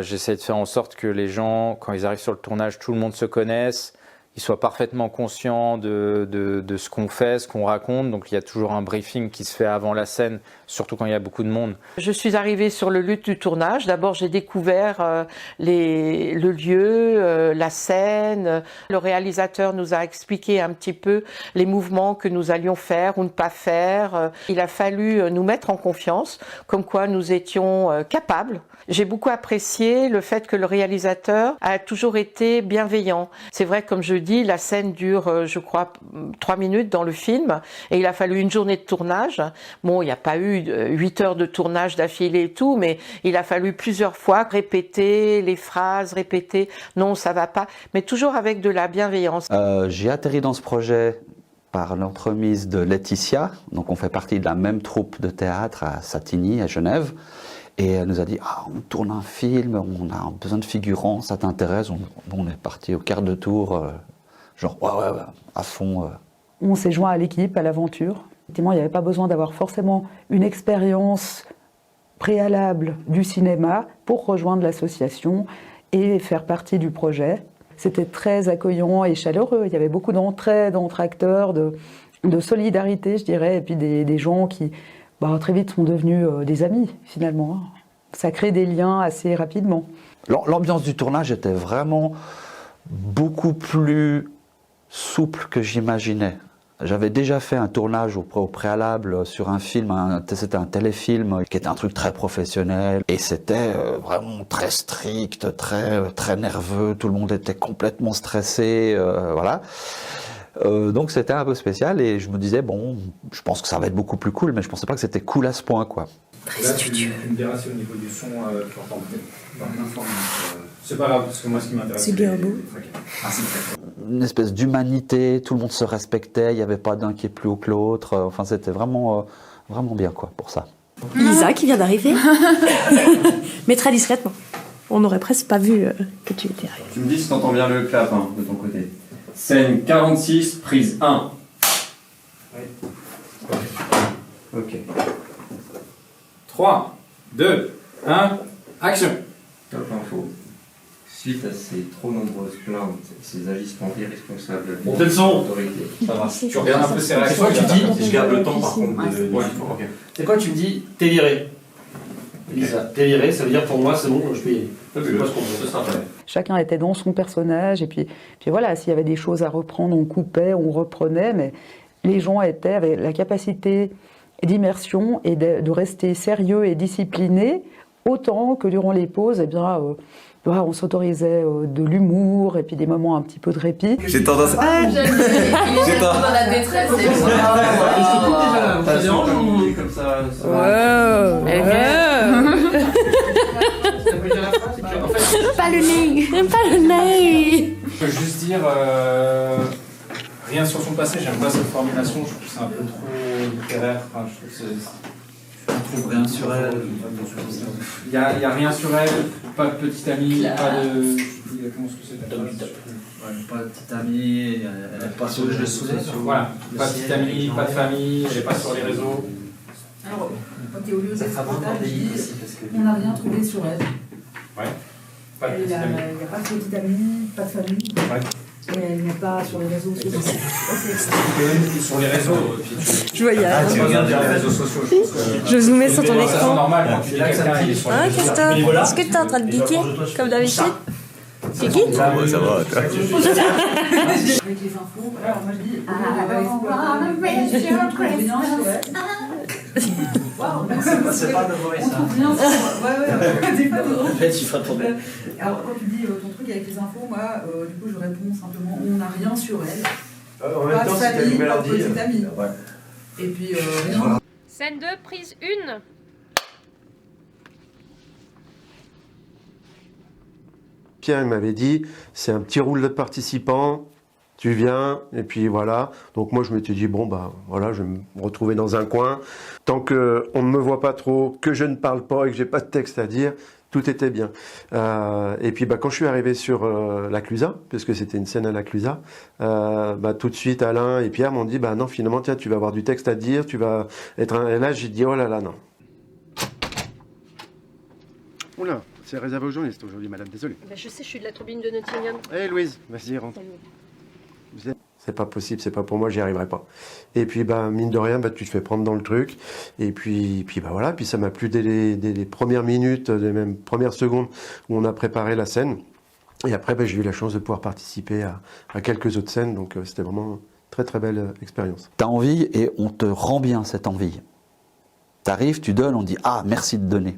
j'essaie de faire en sorte que les gens, quand ils arrivent sur le tournage, tout le monde se connaisse, ils soient parfaitement conscients de ce qu'on fait, ce qu'on raconte. Donc il y a toujours un briefing qui se fait avant la scène, surtout quand il y a beaucoup de monde. Je suis arrivée sur le lieu du tournage. D'abord, j'ai découvert le lieu, la scène. Le réalisateur nous a expliqué un petit peu les mouvements que nous allions faire ou ne pas faire. Il a fallu nous mettre en confiance, comme quoi nous étions capables. J'ai beaucoup apprécié le fait que le réalisateur a toujours été bienveillant. C'est vrai, comme je dis, la scène dure, je crois, 3 minutes dans le film, et il a fallu une journée de tournage. Bon, il n'y a pas eu 8 heures de tournage d'affilée et tout, mais il a fallu plusieurs fois répéter les phrases, répéter « non, ça va pas », mais toujours avec de la bienveillance. J'ai atterri dans ce projet par l'entremise de Laetitia, donc on fait partie de la même troupe de théâtre à Satigny, à Genève. Et elle nous a dit « on tourne un film, on a besoin de figurants, ça t'intéresse ?» On est parti au quart de tour, genre ouais, à fond. On s'est joint à l'équipe, à l'aventure. Effectivement, il n'y avait pas besoin d'avoir forcément une expérience préalable du cinéma pour rejoindre l'association et faire partie du projet. C'était très accueillant et chaleureux. Il y avait beaucoup d'entraide entre acteurs, de solidarité, je dirais, et puis des gens qui très vite sont devenus des amis, finalement. Ça crée des liens assez rapidement. L'ambiance du tournage était vraiment beaucoup plus souple que j'imaginais. J'avais déjà fait un tournage au préalable sur un film, c'était un téléfilm qui était un truc très professionnel et c'était vraiment très strict, très nerveux, tout le monde était complètement stressé, voilà. Donc c'était un peu spécial et je me disais bon, je pense que ça va être beaucoup plus cool, mais je pensais pas que c'était cool à ce point quoi. Là, tu me diras si au niveau du son, tu entends peut-être. C'est pas grave, parce que moi, ce qui m'intéresse. C'est bien beau. Une espèce d'humanité, tout le monde se respectait, il n'y avait pas d'un qui est plus haut que l'autre. Enfin, c'était vraiment bien, quoi, pour ça. Lisa qui vient d'arriver, mais très discrètement. On n'aurait presque pas vu que tu étais arrivée. Tu me dis si t'entends bien le clap de ton côté. Scène 46, prise 1. Oui. Ok. 3, 2, 1, action. Top info. Suite à ces trop nombreuses plaintes et ces agissements irresponsables de Montez le son. l'autorité. Ça va. Tu regardes un peu ses réactions. C'est quoi tu dis? Je garde le temps par contre. Ouais, ok. C'est quoi tu me dis? T'es viré. Lisa, t'es viré, ça veut dire pour moi c'est bon, je peux y aller. C'est pas ce qu'on veut, ce sera fait. Chacun était dans son personnage et puis voilà, s'il y avait des choses à reprendre, on coupait, on reprenait, mais les gens avaient la capacité d'immersion et de rester sérieux et disciplinés, autant que durant les pauses, on s'autorisait de l'humour et puis des moments un petit peu de répit. J'ai tendance à... J'ai tendance dans la détresse. Ça dérange ou comme ça? Pas le nez. J'aime pas le nez. Je peux juste dire, rien sur son passé, j'aime pas cette formulation, je trouve que c'est un peu trop littéraire. Enfin, je trouve rien sur elle. Il y a rien sur elle, pas de petite amie, pas de. Comment est-ce que c'est Pas de petite amie, elle n'est pas sur les réseaux sociaux. Voilà, pas de petite amie, pas de famille, elle n'est pas sur les réseaux. Alors, quand tu es au lieu des on n'a rien trouvé sur elle. Ouais. Pas de Il n'y petite a amie. pas de petite amie, pas de famille. Ouais. Et elle n'est pas sur les réseaux sociaux. Sur les réseaux. Je vois, il y a. Tu regardes les réseaux sociaux. Je zoomais sur ton C'est écran. normal quand tu dis quelqu'un, il est sur les Hein, réseaux. Christophe? Est-ce que tu es en train de geeker comme d'habitude? Tu geeks? Ça va, toi. Avec les infos, alors moi je dis. C'est pas de vrai ça. Ouais. En fait, il faut attendre. Alors quand tu dis ton truc avec les infos, moi du coup je réponds simplement on n'a rien sur elle. En même Pas de temps, si t'as famille, une pas de mélodie. petite amie. Ouais. Et puis rien. Scène 2, prise 1. Pierre il m'avait dit, c'est un petit rôle de participant, tu viens, et puis voilà. Donc moi je m'étais dit, bon bah voilà, je vais me retrouver dans un coin. Tant qu'on ne me voit pas trop, que je ne parle pas et que j'ai pas de texte à dire, tout était bien. Et puis quand je suis arrivé sur la Clusa, puisque c'était une scène à la Clusa, tout de suite Alain et Pierre m'ont dit, non finalement tiens, tu vas avoir du texte à dire, tu vas être Et là j'ai dit, oh là là, non. Oula, c'est réservé aux journalistes aujourd'hui, madame, désolé. Je sais, je suis de la turbine de Nottingham. Hé Louise, vas-y, rentre. C'est pas possible, c'est pas pour moi, j'y arriverai pas. Et puis mine de rien, tu te fais prendre dans le truc. Et puis voilà, puis ça m'a plu dès les premières minutes, dès même premières secondes où on a préparé la scène. Et après, j'ai eu la chance de pouvoir participer à quelques autres scènes, donc c'était vraiment une très très belle expérience. T'as envie et on te rend bien cette envie. T'arrives, tu donnes, on dit ah merci de donner.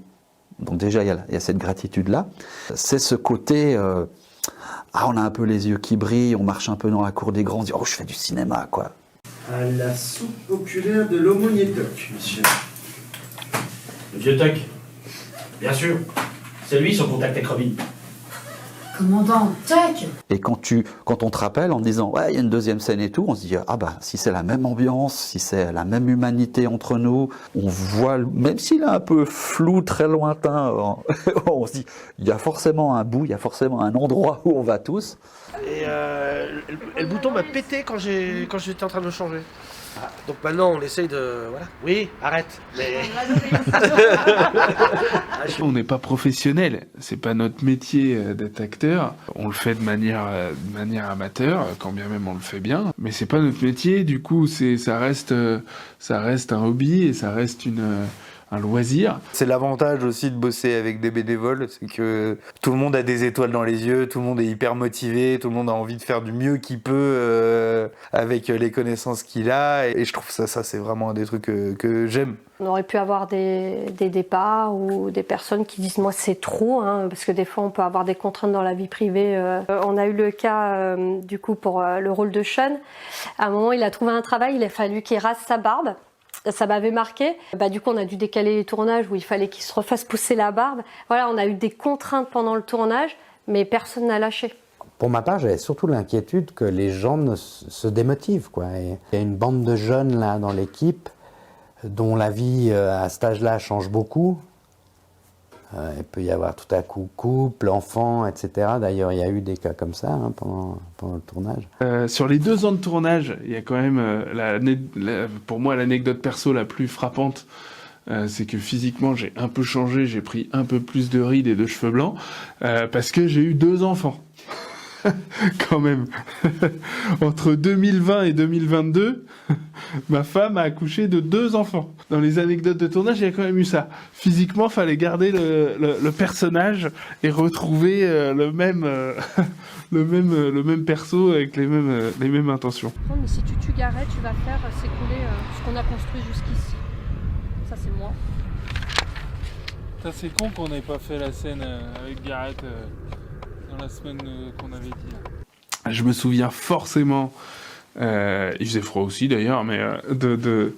Donc déjà il y a cette gratitude là. C'est ce côté on a un peu les yeux qui brillent, on marche un peu dans la cour des grands, on dit oh je fais du cinéma quoi. À la soupe oculaire de l'homonietoc, monsieur. Le vieux toc. Bien sûr. C'est lui son contact avec Robin. Commandant, toc. Et quand on te rappelle en disant ouais il y a une deuxième scène et tout, on se dit si c'est la même ambiance, si c'est la même humanité entre nous, on voit même s'il est un peu flou, très lointain, on se dit il y a forcément un bout, il y a forcément un endroit où on va tous. Et le bouton m'a pété quand j'étais en train de le changer. Donc maintenant, on essaye de... Voilà. Oui, arrête. Mais... On n'est pas professionnel, c'est pas notre métier d'être acteur. On le fait de manière amateur, quand bien même on le fait bien, mais c'est pas notre métier. Du coup, ça reste un hobby et ça reste un loisir. C'est l'avantage aussi de bosser avec des bénévoles, c'est que tout le monde a des étoiles dans les yeux, tout le monde est hyper motivé, tout le monde a envie de faire du mieux qu'il peut avec les connaissances qu'il a, et je trouve ça c'est vraiment un des trucs que j'aime. On aurait pu avoir des départs ou des personnes qui disent moi c'est trop, hein, parce que des fois on peut avoir des contraintes dans la vie privée. On a eu le cas du coup pour le rôle de Sean. À un moment il a trouvé un travail, il a fallu qu'il rase sa barbe. Ça m'avait marqué. Du coup, on a dû décaler les tournages où il fallait qu'il se refasse pousser la barbe. Voilà, on a eu des contraintes pendant le tournage, mais personne n'a lâché. Pour ma part, j'avais surtout l'inquiétude que les gens ne se démotivent, quoi. Et il y a une bande de jeunes là dans l'équipe dont la vie à cet âge-là change beaucoup. Il peut y avoir tout à coup couple, enfant, etc. D'ailleurs, il y a eu des cas comme ça hein, pendant le tournage. Sur les 2 ans de tournage, il y a quand même, pour moi, l'anecdote perso la plus frappante, c'est que physiquement, j'ai un peu changé, j'ai pris un peu plus de rides et de cheveux blancs, parce que j'ai eu 2 enfants. Quand même. Entre 2020 et 2022, ma femme a accouché de 2 enfants. Dans les anecdotes de tournage, il y a quand même eu ça. Physiquement, fallait garder le personnage et retrouver le même perso avec les mêmes intentions. Mais si tu tues Gareth, tu vas faire s'écouler ce qu'on a construit jusqu'ici. Ça, c'est moi. C'est con qu'on n'ait pas fait la scène avec Gareth dans la semaine qu'on avait dit. Je me souviens forcément, il faisait froid aussi d'ailleurs, mais de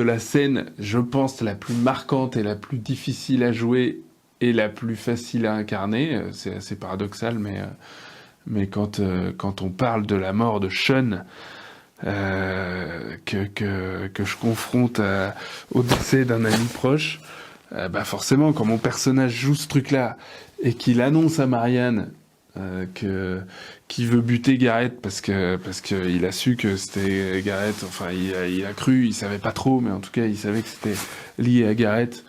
la scène, je pense, la plus marquante et la plus difficile à jouer et la plus facile à incarner. C'est assez paradoxal, mais quand on parle de la mort de Sean, que je confronte au décès d'un ami proche, forcément, quand mon personnage joue ce truc-là et qu'il annonce à Marianne qui veut buter Gareth parce que il a su que c'était Gareth, enfin il a cru, il savait pas trop, mais en tout cas il savait que c'était lié à Gareth,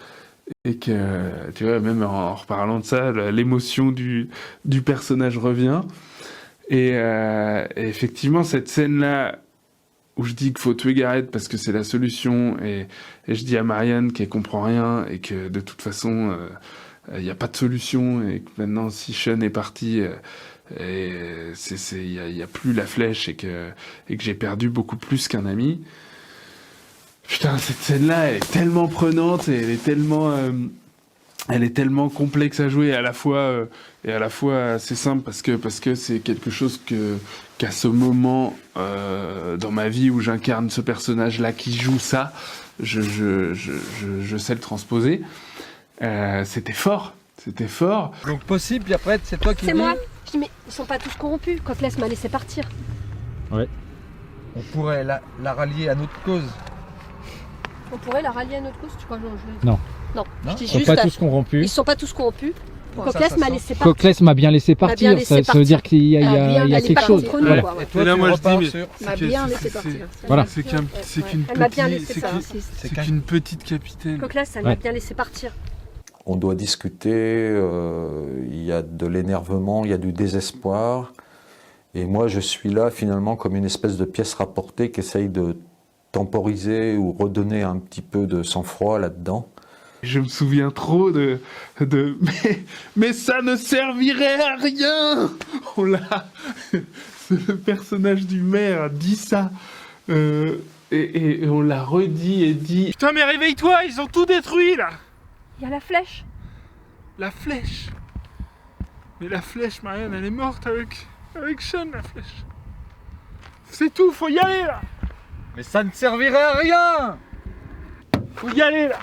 et que tu vois, même en reparlant de ça, l'émotion du personnage revient, et effectivement cette scène là où je dis qu'il faut tuer Gareth parce que c'est la solution, et je dis à Marianne qu'elle comprend rien et que de toute façon il n'y a pas de solution, et que maintenant si Sean est parti, il n'y a plus la flèche, et que j'ai perdu beaucoup plus qu'un ami. Putain, cette scène-là, elle est tellement prenante, et elle est tellement complexe à jouer, et à la fois assez simple, parce que c'est quelque chose qu'à ce moment dans ma vie où j'incarne ce personnage-là qui joue ça, je sais le transposer. C'était fort. Donc possible, puis après c'est toi qui C'est dis... moi. Je dis mais ils sont pas tous corrompus. Coquelès m'a laissé partir. Ouais. On pourrait la rallier à notre cause. On pourrait la rallier à notre cause, tu crois? Non. Non. Je dis Ils sont juste. pas tous corrompus. Ils sont pas tous corrompus. Coquelès m'a laissé partir. Coquelès m'a bien laissé partir. Ça veut dire qu'il y a quelque chose. Voilà. Et toi, là, moi je dis, m'a bien laissé partir. Voilà. C'est qu'une petite capitaine. Coquelès, elle m'a bien laissé partir. On doit discuter, il y a de l'énervement, il y a du désespoir. Et moi, je suis là finalement comme une espèce de pièce rapportée qui essaye de temporiser ou redonner un petit peu de sang-froid là-dedans. Je me souviens trop mais ça ne servirait à rien. Le personnage du maire dit ça, et on l'a redit et dit. Putain, mais réveille-toi, ils ont tout détruit là. Il y a la flèche. La flèche. Mais la flèche, Marianne, elle est morte avec Sean, la flèche. C'est tout, faut y aller là. Mais ça ne servirait à rien. Faut y aller là.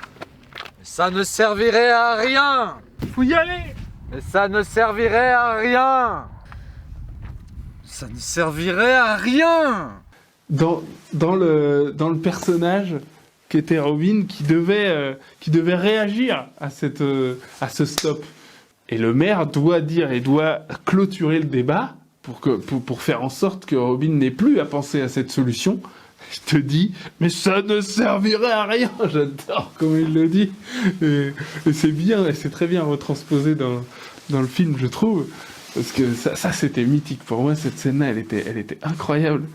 Ça ne servirait à rien. Faut y aller. Mais ça ne servirait à rien. Ça ne servirait à rien. Dans le personnage qu'était Robin, qui devait réagir à ce stop. Et le maire doit dire et doit clôturer le débat pour faire en sorte que Robin n'ait plus à penser à cette solution, Je te dis, mais ça ne servirait à rien. J'adore comment il le dit. Et c'est bien, et c'est très bien retransposé dans le film, je trouve. Parce que ça c'était mythique. Pour moi, cette scène-là, elle était incroyable.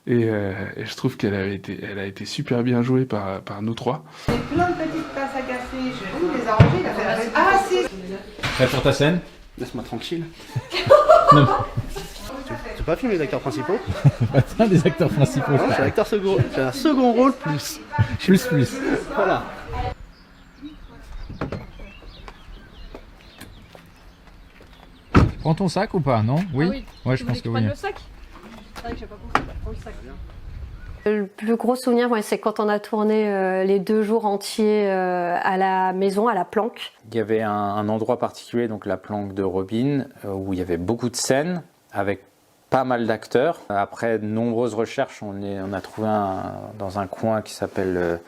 Et je trouve qu'elle a été super bien jouée par nous trois. J'ai plein de petites tasses à café, je vais tout les arranger. Ah si. Prêt pour ta scène? Laisse-moi tranquille. Non. Tu pas filmer les acteurs principaux? Pas un des acteurs principaux. Non, j'ai l'acteur second. J'ai un second rôle plus. Plus. Voilà. Prends ton sac ou pas, non? Oui, Ah oui. Ouais, je pense que oui. Le sac. C'est vrai que j'ai pas pensé. Prends le sac. Le plus gros souvenir, c'est quand on a tourné les 2 jours entiers à la maison, à la planque. Il y avait un endroit particulier, donc la planque de Robin, où il y avait beaucoup de scènes avec pas mal d'acteurs. Après de nombreuses recherches, on a trouvé dans un coin qui s'appelle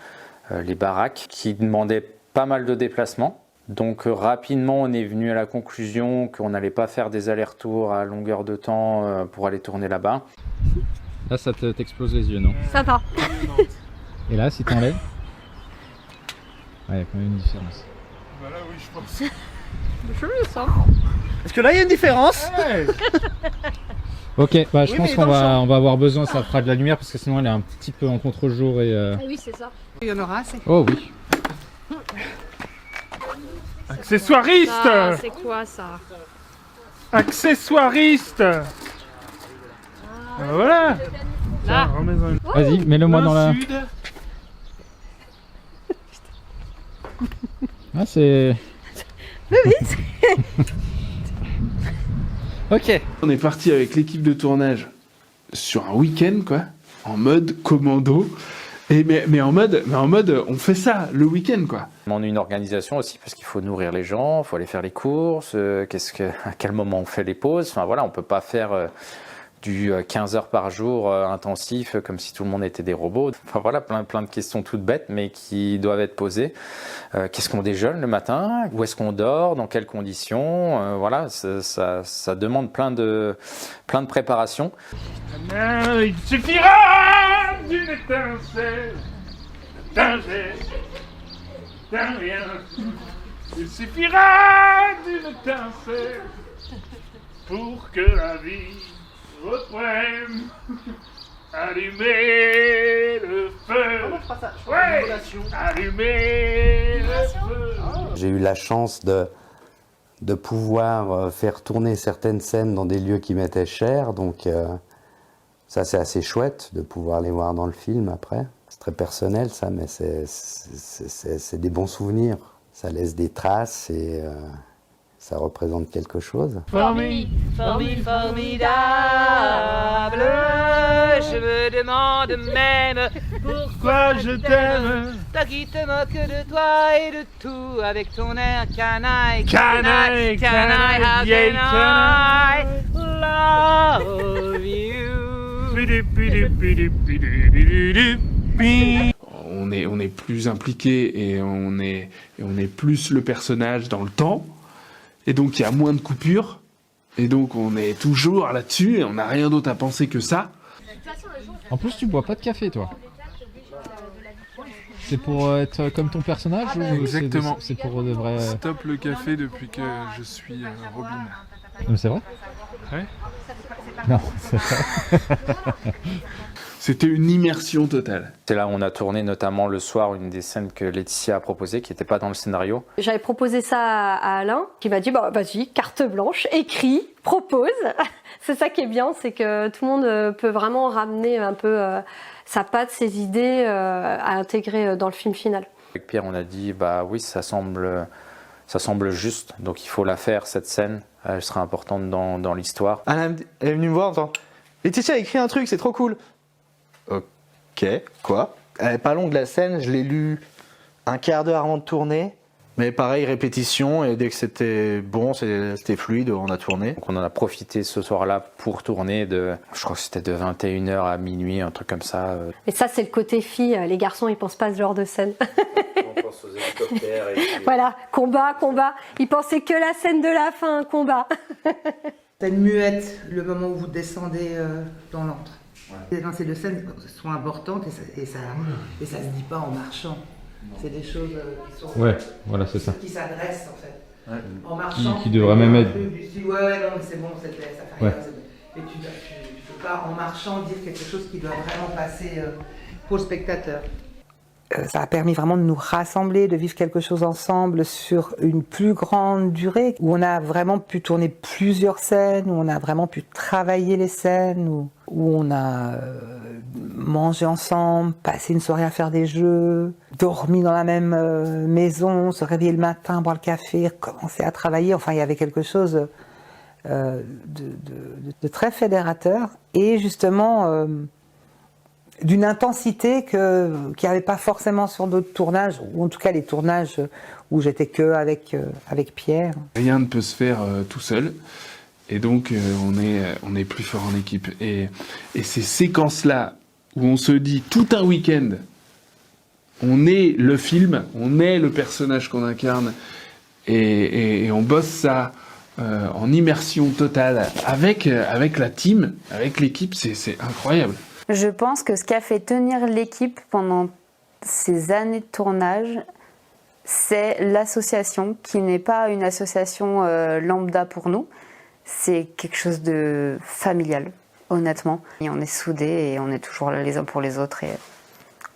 les baraques, qui demandait pas mal de déplacements. Donc rapidement, on est venu à la conclusion qu'on n'allait pas faire des allers-retours à longueur de temps pour aller tourner là-bas. Là, ça t'explose les yeux, non? Ça va. Et là, si t'enlèves? Ouais, il y a quand même une différence. Bah là, oui, je pense. Je veux ça. Est-ce que là, il y a une différence? Ok, bah, je Oui, pense mais qu'on dans le va champ. avoir besoin, ça fera de la lumière parce que sinon elle est un petit peu en contre-jour et. Ah oui, c'est ça. Il y en aura assez. Oh oui. Accessoiriste. Ah, c'est quoi ça? Accessoiriste. Voilà. Là. Remets-en une. Vas-y, mets-le moi dans la. Sud. Ah, c'est. Oui. Ok. On est parti avec l'équipe de tournage sur un week-end, quoi, en mode commando. Mais en mode, on fait ça le week-end, quoi. On a une organisation aussi parce qu'il faut nourrir les gens, il faut aller faire les courses, à quel moment on fait les pauses. Enfin voilà, on peut pas faire du 15 heures par jour intensif comme si tout le monde était des robots. Enfin voilà, plein de questions toutes bêtes mais qui doivent être posées. Qu'est-ce qu'on déjeune le matin? Où est-ce qu'on dort? Dans quelles conditions? Voilà, ça demande plein de préparation. Il suffira d'une étincelle, d'un geste, d'un rien. Il suffira d'une étincelle pour que la vie reprenne. Allumer le feu. Ouais. Allumer le feu. J'ai eu la chance de pouvoir faire tourner certaines scènes dans des lieux qui m'étaient chers, donc ça c'est assez chouette de pouvoir les voir dans le film après. C'est très personnel ça, mais c'est des bons souvenirs. Ça laisse des traces et ça représente quelque chose. Formidable, je me demande même pourquoi je t'aime. Toi qui te moques de toi et de tout avec ton air canaille. Canaille, canaille, how can I love you? On est plus impliqué et on est plus le personnage dans le temps. Et donc il y a moins de coupures. Et donc on est toujours là-dessus et on n'a rien d'autre à penser que ça. En plus, tu bois pas de café, toi. C'est pour être comme ton personnage ou Exactement. c'est pour de vrai. Stop le café depuis que je suis Robin. Non, c'est vrai? Ouais. Non, c'est vrai. C'était une immersion totale. C'est là où on a tourné notamment le soir une des scènes que Laetitia a proposées qui n'était pas dans le scénario. J'avais proposé ça à Alain, qui m'a dit bah, vas-y, carte blanche, écris, propose. C'est ça qui est bien, c'est que tout le monde peut vraiment ramener un peu sa patte, ses idées à intégrer dans le film final. Avec Pierre, on a dit bah oui, ça semble juste, donc il faut la faire cette scène. Elle sera importante dans l'histoire. Elle est venue me voir en disant Laetitia a écrit un truc, c'est trop cool. Ok, quoi? Elle est pas longue la scène, je l'ai lu un quart d'heure avant de tourner. Mais pareil, répétition, et dès que c'était bon, c'était fluide, on a tourné. Donc on en a profité ce soir-là pour tourner je crois que c'était de 21h à minuit, un truc comme ça. Et ça, c'est le côté fille. Les garçons, ils pensent pas à ce genre de scène. On pense aux hélicoptères et puis... Voilà, combat. Ils pensaient que la scène de la fin, combat. T'as une muette le moment où vous descendez dans l'antre. Ces deux scènes sont importantes et ça se dit pas en marchant. C'est des choses qui sont voilà, c'est ça. qui s'adressent en fait. Ouais. En marchant, Qui devrait même être. Ouais, non, mais c'est bon, ça fait rien. Et tu peux pas en marchant dire quelque chose qui doit vraiment passer pour le spectateur. Ça a permis vraiment de nous rassembler, de vivre quelque chose ensemble sur une plus grande durée, où on a vraiment pu tourner plusieurs scènes, où on a vraiment pu travailler les scènes, où on a mangé ensemble, passé une soirée à faire des jeux, dormi dans la même maison, se réveiller le matin, boire le café, commencer à travailler. Enfin, il y avait quelque chose de très fédérateur et justement d'une intensité qu'il n'y avait pas forcément sur d'autres tournages, ou en tout cas les tournages où j'étais que avec Pierre. Rien ne peut se faire tout seul, et donc on est plus fort en équipe. Et ces séquences-là, où on se dit tout un week-end, on est le film, on est le personnage qu'on incarne, et on bosse ça en immersion totale avec la team, avec l'équipe, c'est incroyable. Je pense que ce qui a fait tenir l'équipe pendant ces années de tournage, c'est l'association, qui n'est pas une association lambda pour nous. C'est quelque chose de familial, honnêtement. Et on est soudés et on est toujours là les uns pour les autres et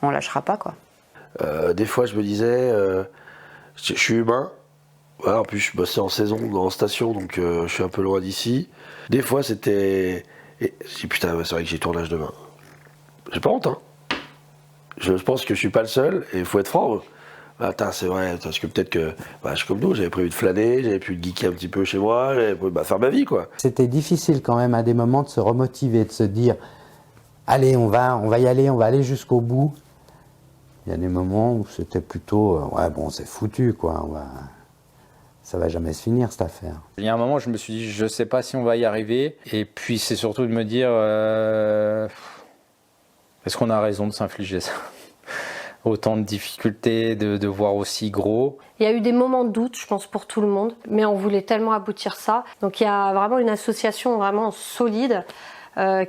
on lâchera pas, quoi. Des fois, je me disais, je suis humain. Voilà, en plus, je bossais en saison en station, donc je suis un peu loin d'ici. Des fois, c'était... Et je dis, putain, c'est vrai que j'ai tournage demain. J'ai pas honte, hein. Je pense que je suis pas le seul, et il faut être franc. Attends, c'est vrai, parce que peut-être que, je suis comme nous, j'avais prévu de flâner, j'avais prévu de geeker un petit peu chez moi, j'avais prévu de faire ma vie, quoi. C'était difficile quand même à des moments de se remotiver, de se dire, allez, on va y aller, on va aller jusqu'au bout. Il y a des moments où c'était plutôt, ouais, bon, c'est foutu, quoi. Ça va jamais se finir, cette affaire. Il y a un moment où je me suis dit, je sais pas si on va y arriver, et puis c'est surtout de me dire, est-ce qu'on a raison de s'infliger ça? Autant de difficultés, de voir aussi gros. Il y a eu des moments de doute, je pense, pour tout le monde, mais on voulait tellement aboutir ça. Donc il y a vraiment une association vraiment solide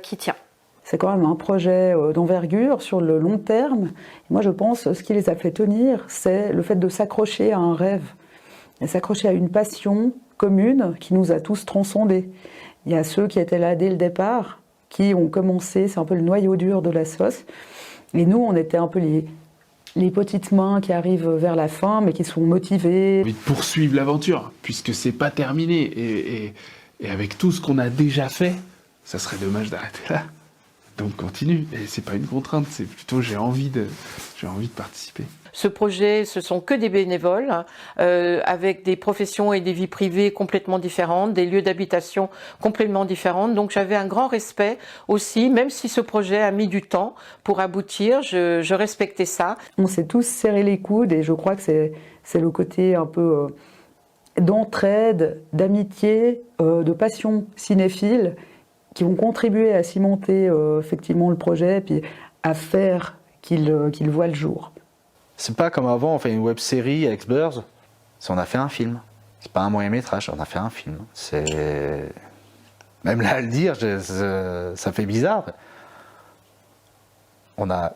qui tient. C'est quand même un projet d'envergure sur le long terme. Et moi, je pense ce qui les a fait tenir, c'est le fait de s'accrocher à un rêve, et s'accrocher à une passion commune qui nous a tous transcendés. Il y a ceux qui étaient là dès le départ, qui ont commencé, c'est un peu le noyau dur de la sauce. Et nous, on était un peu les petites mains qui arrivent vers la fin, mais qui sont motivées. Envie de poursuivre l'aventure, puisque c'est pas terminé. Et avec tout ce qu'on a déjà fait, ça serait dommage d'arrêter là. Donc continue. Et c'est pas une contrainte, c'est plutôt j'ai envie de participer. Ce projet, ce sont que des bénévoles, avec des professions et des vies privées complètement différentes, des lieux d'habitation complètement différents. Donc j'avais un grand respect aussi, même si ce projet a mis du temps pour aboutir, je respectais ça. On s'est tous serré les coudes et je crois que c'est le côté un peu d'entraide, d'amitié, de passion cinéphile qui vont contribuer à cimenter effectivement le projet et puis à faire qu'il voit le jour. C'est pas comme avant, on fait une web-série avec Buzz, on a fait un film. C'est pas un moyen-métrage, on a fait un film. C'est... Même là à le dire, ça fait bizarre. On a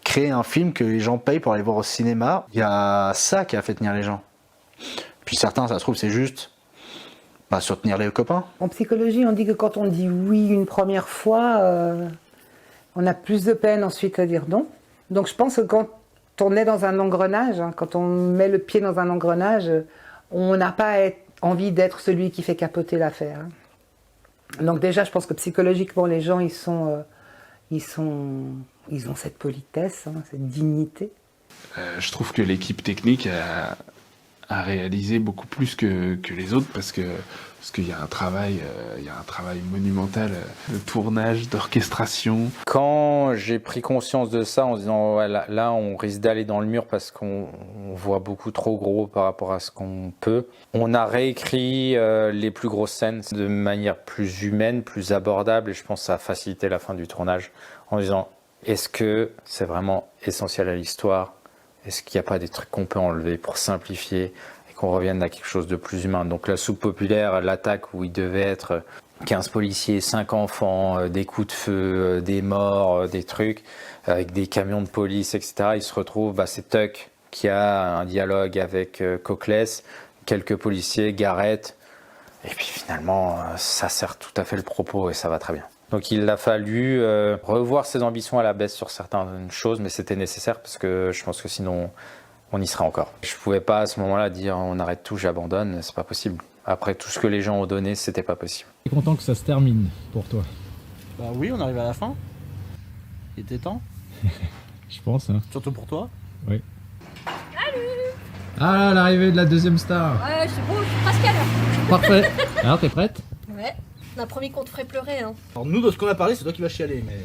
créé un film que les gens payent pour aller voir au cinéma. Il y a ça qui a fait tenir les gens. Puis certains, ça se trouve, c'est juste soutenir les copains. En psychologie, on dit que quand on dit oui une première fois, on a plus de peine ensuite à dire non. Donc je pense que quand on est dans un engrenage, quand on met le pied dans un engrenage, on n'a pas envie d'être celui qui fait capoter l'affaire. Donc déjà, je pense que psychologiquement, les gens, ils ont cette politesse, cette dignité. Je trouve que l'équipe technique a réalisé beaucoup plus que les autres parce qu'il y a un travail, monumental de tournage, d'orchestration. Quand j'ai pris conscience de ça en se disant ouais, là on risque d'aller dans le mur parce qu'on voit beaucoup trop gros par rapport à ce qu'on peut, on a réécrit les plus grosses scènes de manière plus humaine, plus abordable, et je pense que ça a facilité la fin du tournage en disant est-ce que c'est vraiment essentiel à l'histoire? Est-ce qu'il n'y a pas des trucs qu'on peut enlever pour simplifier et qu'on revienne à quelque chose de plus humain? Donc la soupe populaire, l'attaque où il devait être 15 policiers, 5 enfants, des coups de feu, des morts, des trucs, avec des camions de police, etc. Il se retrouve, c'est Tuck qui a un dialogue avec Coclès, quelques policiers, Garrett, et puis finalement, ça sert tout à fait le propos et ça va très bien. Donc il a fallu revoir ses ambitions à la baisse sur certaines choses, mais c'était nécessaire parce que je pense que sinon on y serait encore. Je pouvais pas à ce moment-là dire on arrête tout, j'abandonne, c'est pas possible. Après tout ce que les gens ont donné, c'était pas possible. Tu es content que ça se termine pour toi? Bah oui, on arrive à la fin. Il était temps. Je pense. Hein. Surtout pour toi. Oui. Ah, l'arrivée de la deuxième star. Ouais, c'est bon, je suis presque à l'heure. Parfait. Alors, t'es prête? Ouais, on a promis qu'on te ferait pleurer. Hein. Alors nous, de ce qu'on a parlé, c'est toi qui vas chialer, mais...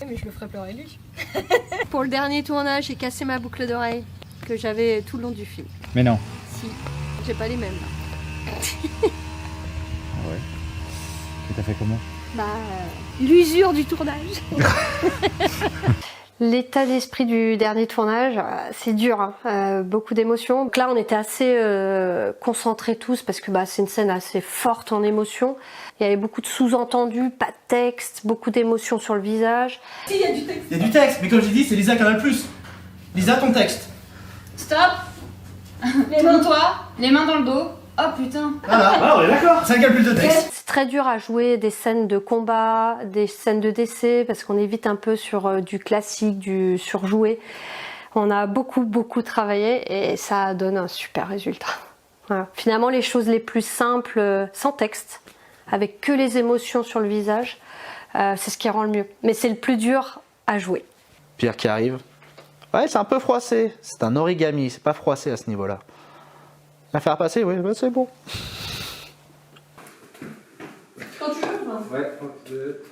Ouais, mais je le ferai pleurer lui. Pour le dernier tournage, j'ai cassé ma boucle d'oreille que j'avais tout le long du film. Mais non. Si, j'ai pas les mêmes là. Ouais. Et t'as fait comment? L'usure du tournage. L'état d'esprit du dernier tournage, c'est dur, hein. Beaucoup d'émotions. Donc là, on était assez concentrés tous parce que c'est une scène assez forte en émotion. Il y avait beaucoup de sous-entendus, pas de texte, beaucoup d'émotions sur le visage. Si, il y a du texte. Il y a du texte, mais comme j'ai dit, c'est Lisa Canal+. Lisa, ton texte. Stop. Tourne-toi, les mains dans le dos. Oh putain. Voilà, on est d'accord. C'est un calcul de texte. C'est très dur à jouer des scènes de combat, des scènes de décès, parce qu'on évite un peu sur du classique, du surjoué. On a beaucoup travaillé et ça donne un super résultat. Voilà. Finalement, les choses les plus simples, sans texte, avec que les émotions sur le visage, c'est ce qui rend le mieux. Mais c'est le plus dur à jouer. Pierre qui arrive. Ouais, c'est un peu froissé. C'est un origami, c'est pas froissé à ce niveau-là. À faire passer, oui, c'est bon. Quand tu veux. Ouais,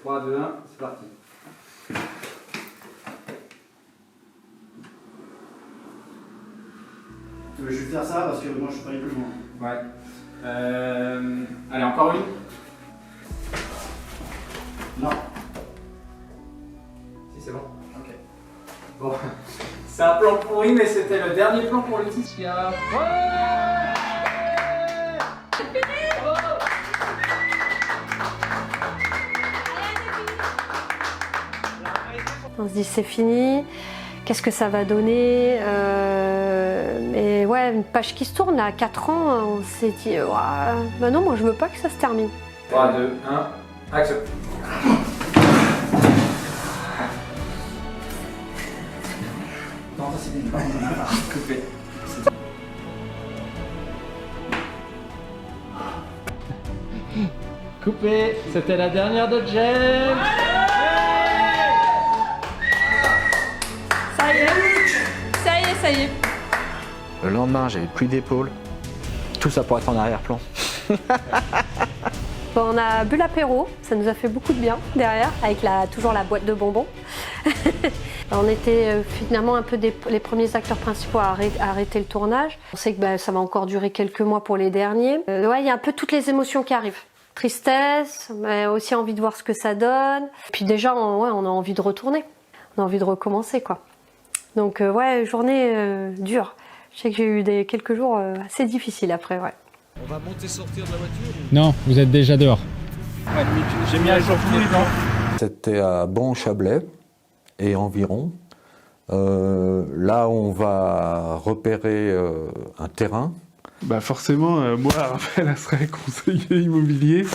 3, 2, 1, c'est parti. Je vais faire ça parce que moi je suis pas allé plus loin. Ouais. Allez, encore une. Non. Si, c'est bon. Ok. Bon. C'est un plan pourri, mais c'était le dernier plan pour Laetitia. On se dit c'est fini, qu'est-ce que ça va donner Et ouais, une page qui se tourne là, à 4 ans, on s'est dit non, moi je veux pas que ça se termine. 3, 2, 1, action. Non, ça c'est bien. Coupé. Coupé, c'était la dernière de James. Ça y est. Ça y est. Le lendemain, j'avais plus d'épaule. Tout ça pour être en arrière-plan. Bon, on a bu l'apéro, ça nous a fait beaucoup de bien derrière, avec toujours la boîte de bonbons. On était finalement un peu les premiers acteurs principaux à arrêter le tournage. On sait que ça va encore durer quelques mois pour les derniers. Ouais, il y a un peu toutes les émotions qui arrivent. Tristesse, mais aussi envie de voir ce que ça donne. Puis déjà, on a envie de retourner. On a envie de recommencer, quoi. Donc ouais, journée dure. Je sais que j'ai eu quelques jours assez difficiles après, ouais. On va monter, sortir de la voiture. Non, vous êtes déjà dehors. J'ai mis à jour tous les temps. C'était à Bon-Chablais et environ. Là, on va repérer un terrain. Bah forcément, moi, Raphaël Asseray, conseiller immobilier,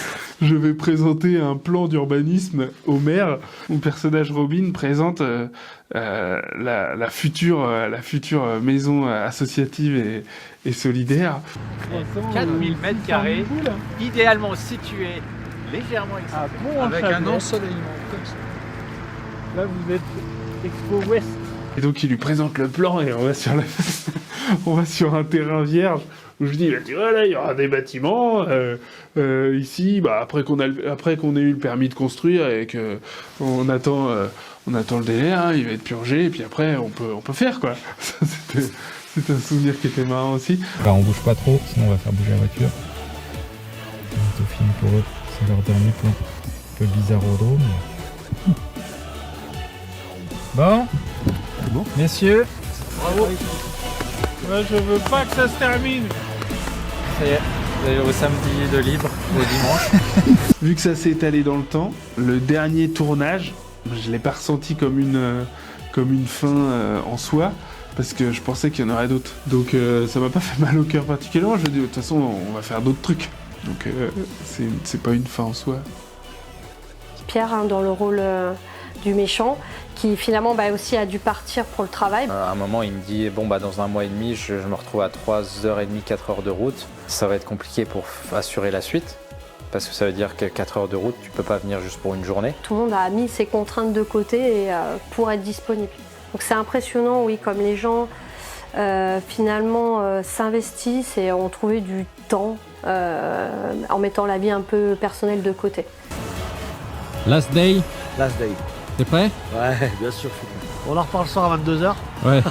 je vais présenter un plan d'urbanisme au maire. Mon personnage Robin présente la future maison associative et solidaire. 4000 mètres carrés, idéalement situé, légèrement excentré, avec un ensoleillement comme ça. Là, vous êtes expo ouest. Et donc il lui présente le plan et on va sur un terrain vierge où je dis tu vois là il y aura des bâtiments ici après qu'on ait eu le permis de construire et que on attend le délai, hein, il va être purgé et puis après on peut faire quoi. C'est un souvenir qui était marrant aussi. Alors on bouge pas trop sinon on va faire bouger la voiture. C'est au film pour eux, c'est leur dernier plan. Un peu bizarrodrome. Bon. Bon. Messieurs. Bravo. Moi je veux pas que ça se termine. Ça y est, vous avez vos samedis de libre. le dimanche. Vu que ça s'est étalé dans le temps, le dernier tournage, je l'ai pas ressenti comme une fin en soi, parce que je pensais qu'il y en aurait d'autres. Donc ça m'a pas fait mal au cœur particulièrement. Je me dis de toute façon on va faire d'autres trucs. Donc c'est pas une fin en soi. Pierre hein, dans le rôle du méchant, qui finalement aussi a dû partir pour le travail. À un moment, il me dit bon dans un mois et demi, je me retrouve à 3h30, 4h de route. Ça va être compliqué pour assurer la suite, parce que ça veut dire que 4 heures de route, tu peux pas venir juste pour une journée. Tout le monde a mis ses contraintes de côté et, pour être disponible. Donc c'est impressionnant, oui, comme les gens finalement s'investissent et ont trouvé du temps en mettant la vie un peu personnelle de côté. Last day. Last day. T'es prêt? Ouais, bien sûr, je suis prêt. On en reparle ce soir à 22h. Ouais.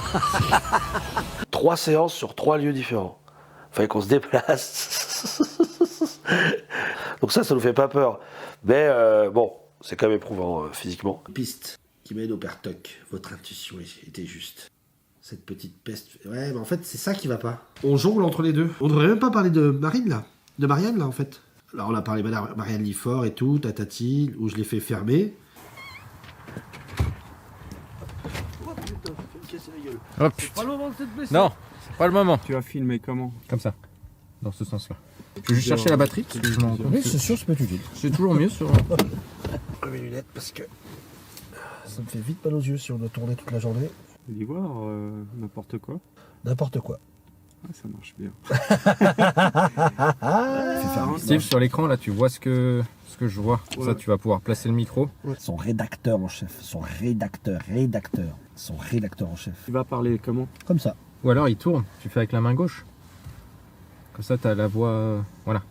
3 séances sur 3 lieux différents. Fallait qu'on se déplace. Donc ça nous fait pas peur. Mais bon, c'est quand même éprouvant physiquement. Piste qui m'aide au père Toc. Votre intuition était juste. Cette petite peste. Ouais, mais en fait, c'est ça qui va pas. On jongle entre les deux. On devrait même pas parler de Marine, là. De Marianne, là, en fait. Alors, on a parlé de Marianne Liffort et tout, tatati, où je l'ai fait fermer. Oh putain, je vais me casser la gueule. Oh, c'est pas le moment de te blesser. Non, pas le moment. Tu as filmé comment? Comme ça, dans ce sens-là. Je vais juste chercher la batterie. Parce que je m'en rends compte. Oui, c'est sûr, ça peut être utile. C'est toujours mieux sur... Mes lunettes, parce que ça me fait vite mal aux yeux si on doit tourner toute la journée. L'ivoire, n'importe quoi. N'importe quoi. Ah, ça marche bien. Steve, sur l'écran, là, tu vois ce que je vois. Ouais. Ça, tu vas pouvoir placer le micro. Son rédacteur en chef. Son rédacteur en chef. Tu vas parler comment? Comme ça. Ou alors, il tourne. Tu fais avec la main gauche. Comme ça, tu as la voix... Voilà.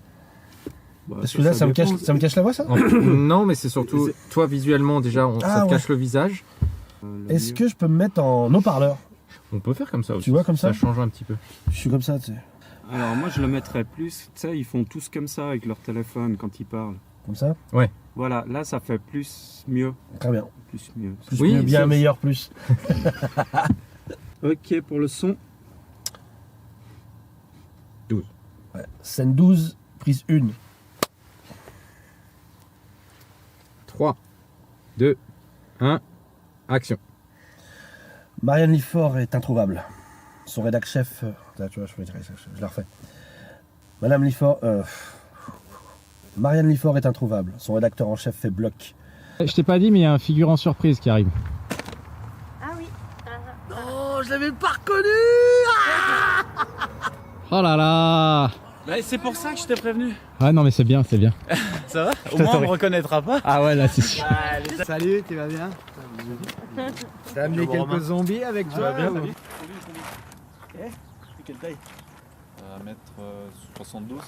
Parce que là, ça me cache la voix, ça? Non, mais c'est surtout... Toi, visuellement, déjà, ça te cache le visage. Est-ce que je peux me mettre en haut-parleur? On peut faire comme ça aussi. Tu vois, comme ça? Ça change un petit peu. Je suis comme ça, tu sais. Alors moi je le mettrais plus, tu sais, ils font tous comme ça avec leur téléphone quand ils parlent. Comme ça? Ouais. Voilà, là ça fait plus mieux. Très bien. Plus mieux. Plus oui, mieux, bien meilleur, plus. Ok, pour le son. 12. Ouais. Scène 12, prise 1. 3, 2, 1, action. Marianne Liffort est introuvable. Son rédac chef... Là, tu vois, je la refais. Madame Liffort... Marianne Liffort est introuvable. Son rédacteur en chef fait bloc. Je t'ai pas dit, mais il y a un figurant surprise qui arrive. Ah oui. Non, je l'avais pas reconnu. Oh là là. Bah, c'est pour ça que je t'ai prévenu. Ah non, mais c'est bien, c'est bien. Ça va? Au moins on me reconnaîtra pas. Ah ouais, là c'est sûr. Salut, tu vas bien? T'as amené quelques zombies avec toi? bien, ou... Quelle taille? 1m72.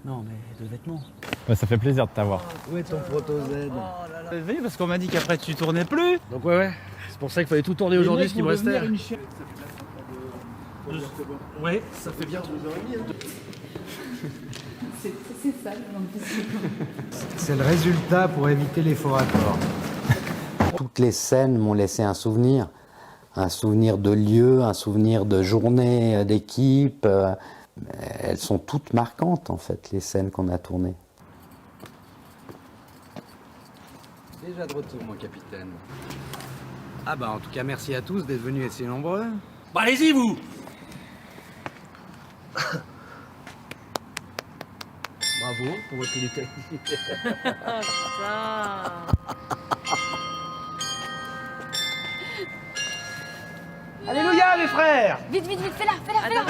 Non, mais de vêtements. Ouais, ça fait plaisir de t'avoir. Où est ton proto Z? Oui, parce qu'on m'a dit qu'après tu tournais plus. Donc ouais, c'est pour ça qu'il fallait tout tourner aujourd'hui, ce qui me restait. Ouais, ça fait bien 2h30. C'est ça, C'est le résultat pour éviter les faux raccords. Toutes les scènes m'ont laissé un souvenir de lieu, un souvenir de journée d'équipe. Elles sont toutes marquantes en fait, les scènes qu'on a tournées. Déjà de retour, mon capitaine. Ah bah en tout cas, merci à tous d'être venus assez nombreux. Bah allez-y, vous! Bravo pour votre qualité. Alléluia, les frères! Vite, vite, vite, fais-la, fais-la, fais-la!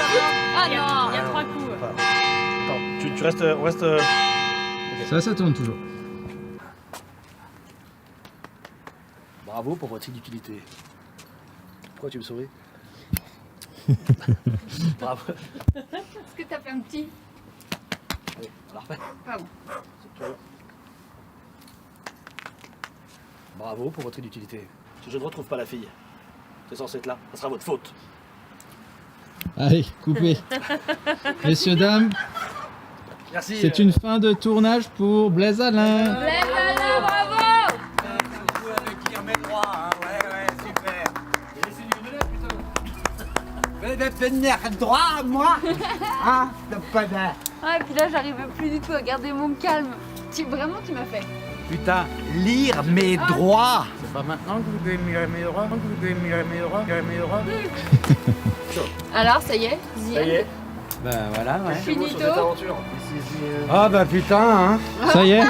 Ah non, il y a 3 coups. Attends, tu restes, on reste... Ça tourne toujours. Bravo pour votre utilité. Pourquoi tu me souris? Bravo. Est-ce que t'as fait un petit? Allez, on la refait. Pardon. Bravo pour votre utilité. Si je ne retrouve pas la fille, c'est censé être là, ça sera votre faute. Allez, coupez. Messieurs, dames, merci. c'est une fin de tournage pour Blaise Alain. Blaise Alain, bravo! Avec qui remet droit, hein. Ouais, super. Mais de tenir droit, moi? Ah, t'as pas d'air. Ah, et puis là, j'arrivais plus du tout à garder mon calme. Vraiment, tu m'as fait. Putain, lire mes droits. C'est pas maintenant que vous devez lire mes droits, Alors, ça y est, Ça y est. Ben voilà, ouais. Finito. Ah bah putain, hein. Ça y est,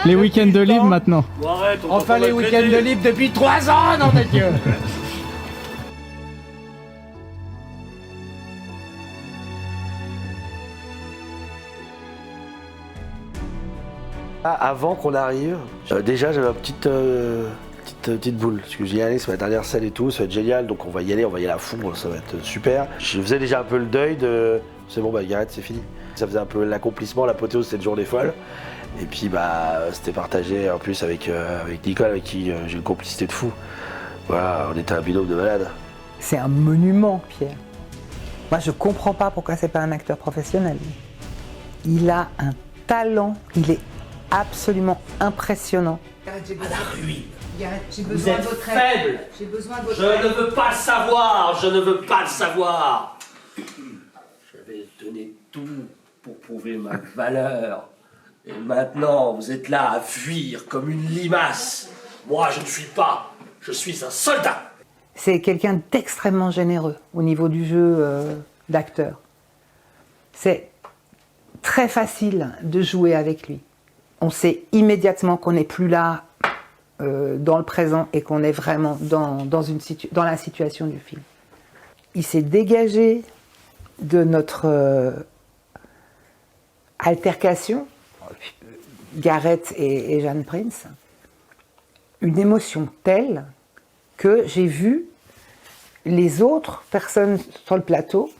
les week-ends de libre maintenant. Bon, arrête, Enfin les week-ends de libre depuis 3 ans, nom de Dieu. Avant qu'on arrive, déjà j'avais une petite boule. Parce que j'y allais, c'est ma dernière scène et tout, ça va être génial, donc on va y aller à fond, ça va être super. Je faisais déjà un peu le deuil de c'est bon, bah Gareth, c'est fini. Ça faisait un peu l'accomplissement, l'apothéose, c'était le journée folle. Et puis bah c'était partagé en plus avec Nicole, avec qui j'ai une complicité de fou. Voilà, on était un binôme de malade. C'est un monument, Pierre. Moi, je comprends pas pourquoi c'est pas un acteur professionnel. Il a un talent, il est absolument impressionnant. À la ruine. J'ai Vous êtes faible. J'ai besoin de votre Je ne veux pas le savoir. Je ne veux pas le savoir. Je vais donner tout pour prouver ma valeur. Et maintenant, vous êtes là à fuir comme une limace. Moi, je ne fuis pas. Je suis un soldat. C'est quelqu'un d'extrêmement généreux au niveau du jeu d'acteur. C'est très facile de jouer avec lui. On sait immédiatement qu'on n'est plus là dans le présent et qu'on est vraiment dans la situation du film. Il s'est dégagé de notre altercation, Gareth et Jeanne Prince, une émotion telle que j'ai vu les autres personnes sur le plateau,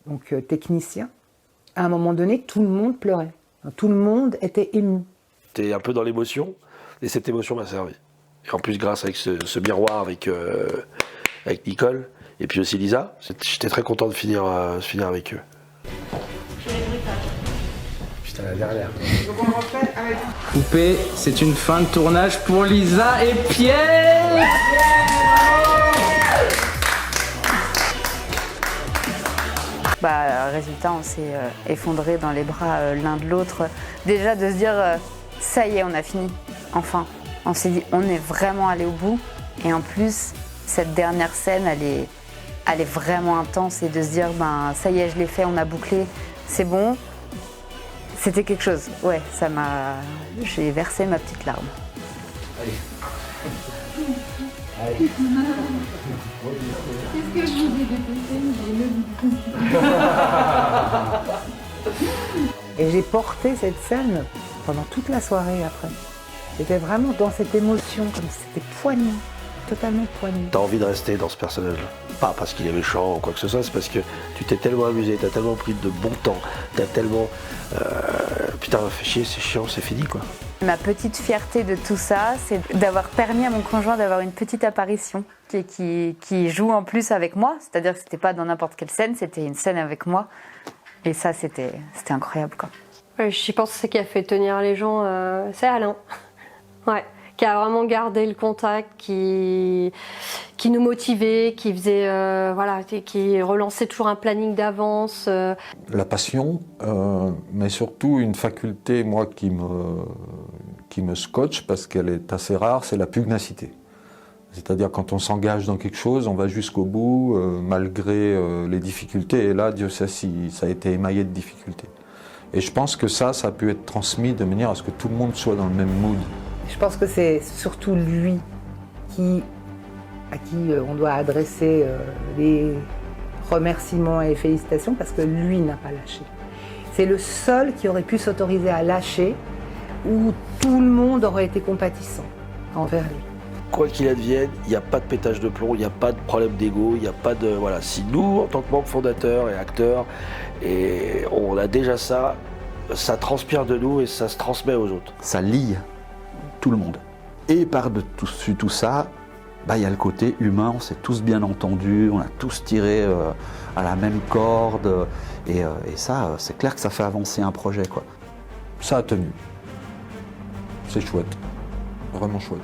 donc techniciens, à un moment donné, tout le monde pleurait. Tout le monde était ému. J'étais un peu dans l'émotion, et cette émotion m'a servi. Et en plus, grâce avec ce miroir avec Nicole, et puis aussi Lisa, j'étais très content de finir avec eux. Putain, la dernière. Coupé, c'est une fin de tournage pour Lisa et Pierre. Résultat, on s'est effondré dans les bras l'un de l'autre. Déjà de se dire, ça y est, on a fini, enfin. On s'est dit, on est vraiment allé au bout. Et en plus, cette dernière scène, elle est vraiment intense. Et de se dire, ça y est, je l'ai fait, on a bouclé, c'est bon. C'était quelque chose, ouais, ça m'a... J'ai versé ma petite larme. Allez. Qu'est-ce que je vous ai détesté? Et j'ai porté cette scène pendant toute la soirée après. J'étais vraiment dans cette émotion, comme si c'était poignant, totalement poignant. T'as envie de rester dans ce personnage-là. Pas parce qu'il est méchant ou quoi que ce soit, c'est parce que tu t'es tellement amusé, t'as tellement pris de bon temps, t'as tellement... Putain, fait chier, c'est chiant, c'est fini quoi. Ma petite fierté de tout ça, c'est d'avoir permis à mon conjoint d'avoir une petite apparition qui joue en plus avec moi. C'est-à-dire que c'était pas dans n'importe quelle scène, c'était une scène avec moi. Et ça, c'était incroyable quoi. J'y pense, c'est qui a fait tenir les gens, c'est Alain. Ouais. Qui a vraiment gardé le contact, qui nous motivait, qui faisait, qui relançait toujours un planning d'avance. La passion, mais surtout une faculté, moi, qui me scotche, parce qu'elle est assez rare, c'est la pugnacité. C'est-à-dire quand on s'engage dans quelque chose, on va jusqu'au bout, malgré les difficultés. Et là, Dieu sait si ça a été émaillé de difficultés. Et je pense que ça a pu être transmis de manière à ce que tout le monde soit dans le même mood. Je pense que c'est surtout lui à qui on doit adresser les remerciements et félicitations parce que lui n'a pas lâché. C'est le seul qui aurait pu s'autoriser à lâcher où tout le monde aurait été compatissant envers lui. Quoi qu'il advienne, il n'y a pas de pétage de plomb, il n'y a pas de problème d'ego, il n'y a pas de... Voilà, si nous, en tant que membres fondateurs et acteurs, et on a déjà ça, ça transpire de nous et ça se transmet aux autres. Ça lie tout le monde. Et par-dessus tout ça, il y a le côté humain, on s'est tous bien entendus, on a tous tiré à la même corde, et ça, c'est clair que ça fait avancer un projet, quoi. Ça a tenu. C'est chouette. Vraiment chouette.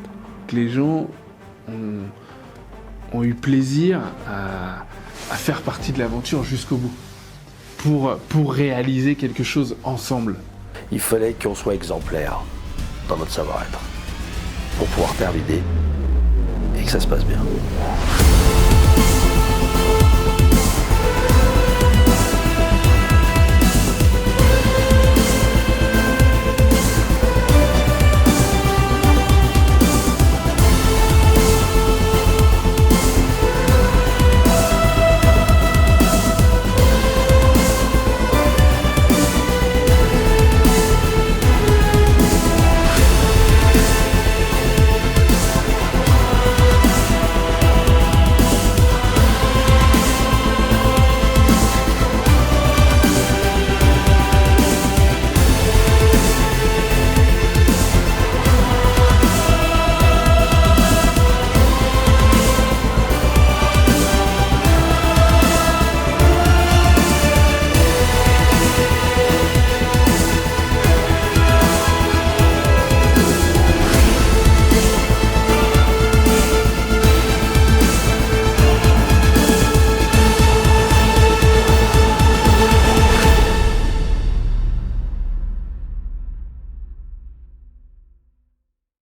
Les gens ont eu plaisir à faire partie de l'aventure jusqu'au bout. pour réaliser quelque chose ensemble. Il fallait qu'on soit exemplaire dans notre savoir-être pour pouvoir terminer et que ça se passe bien.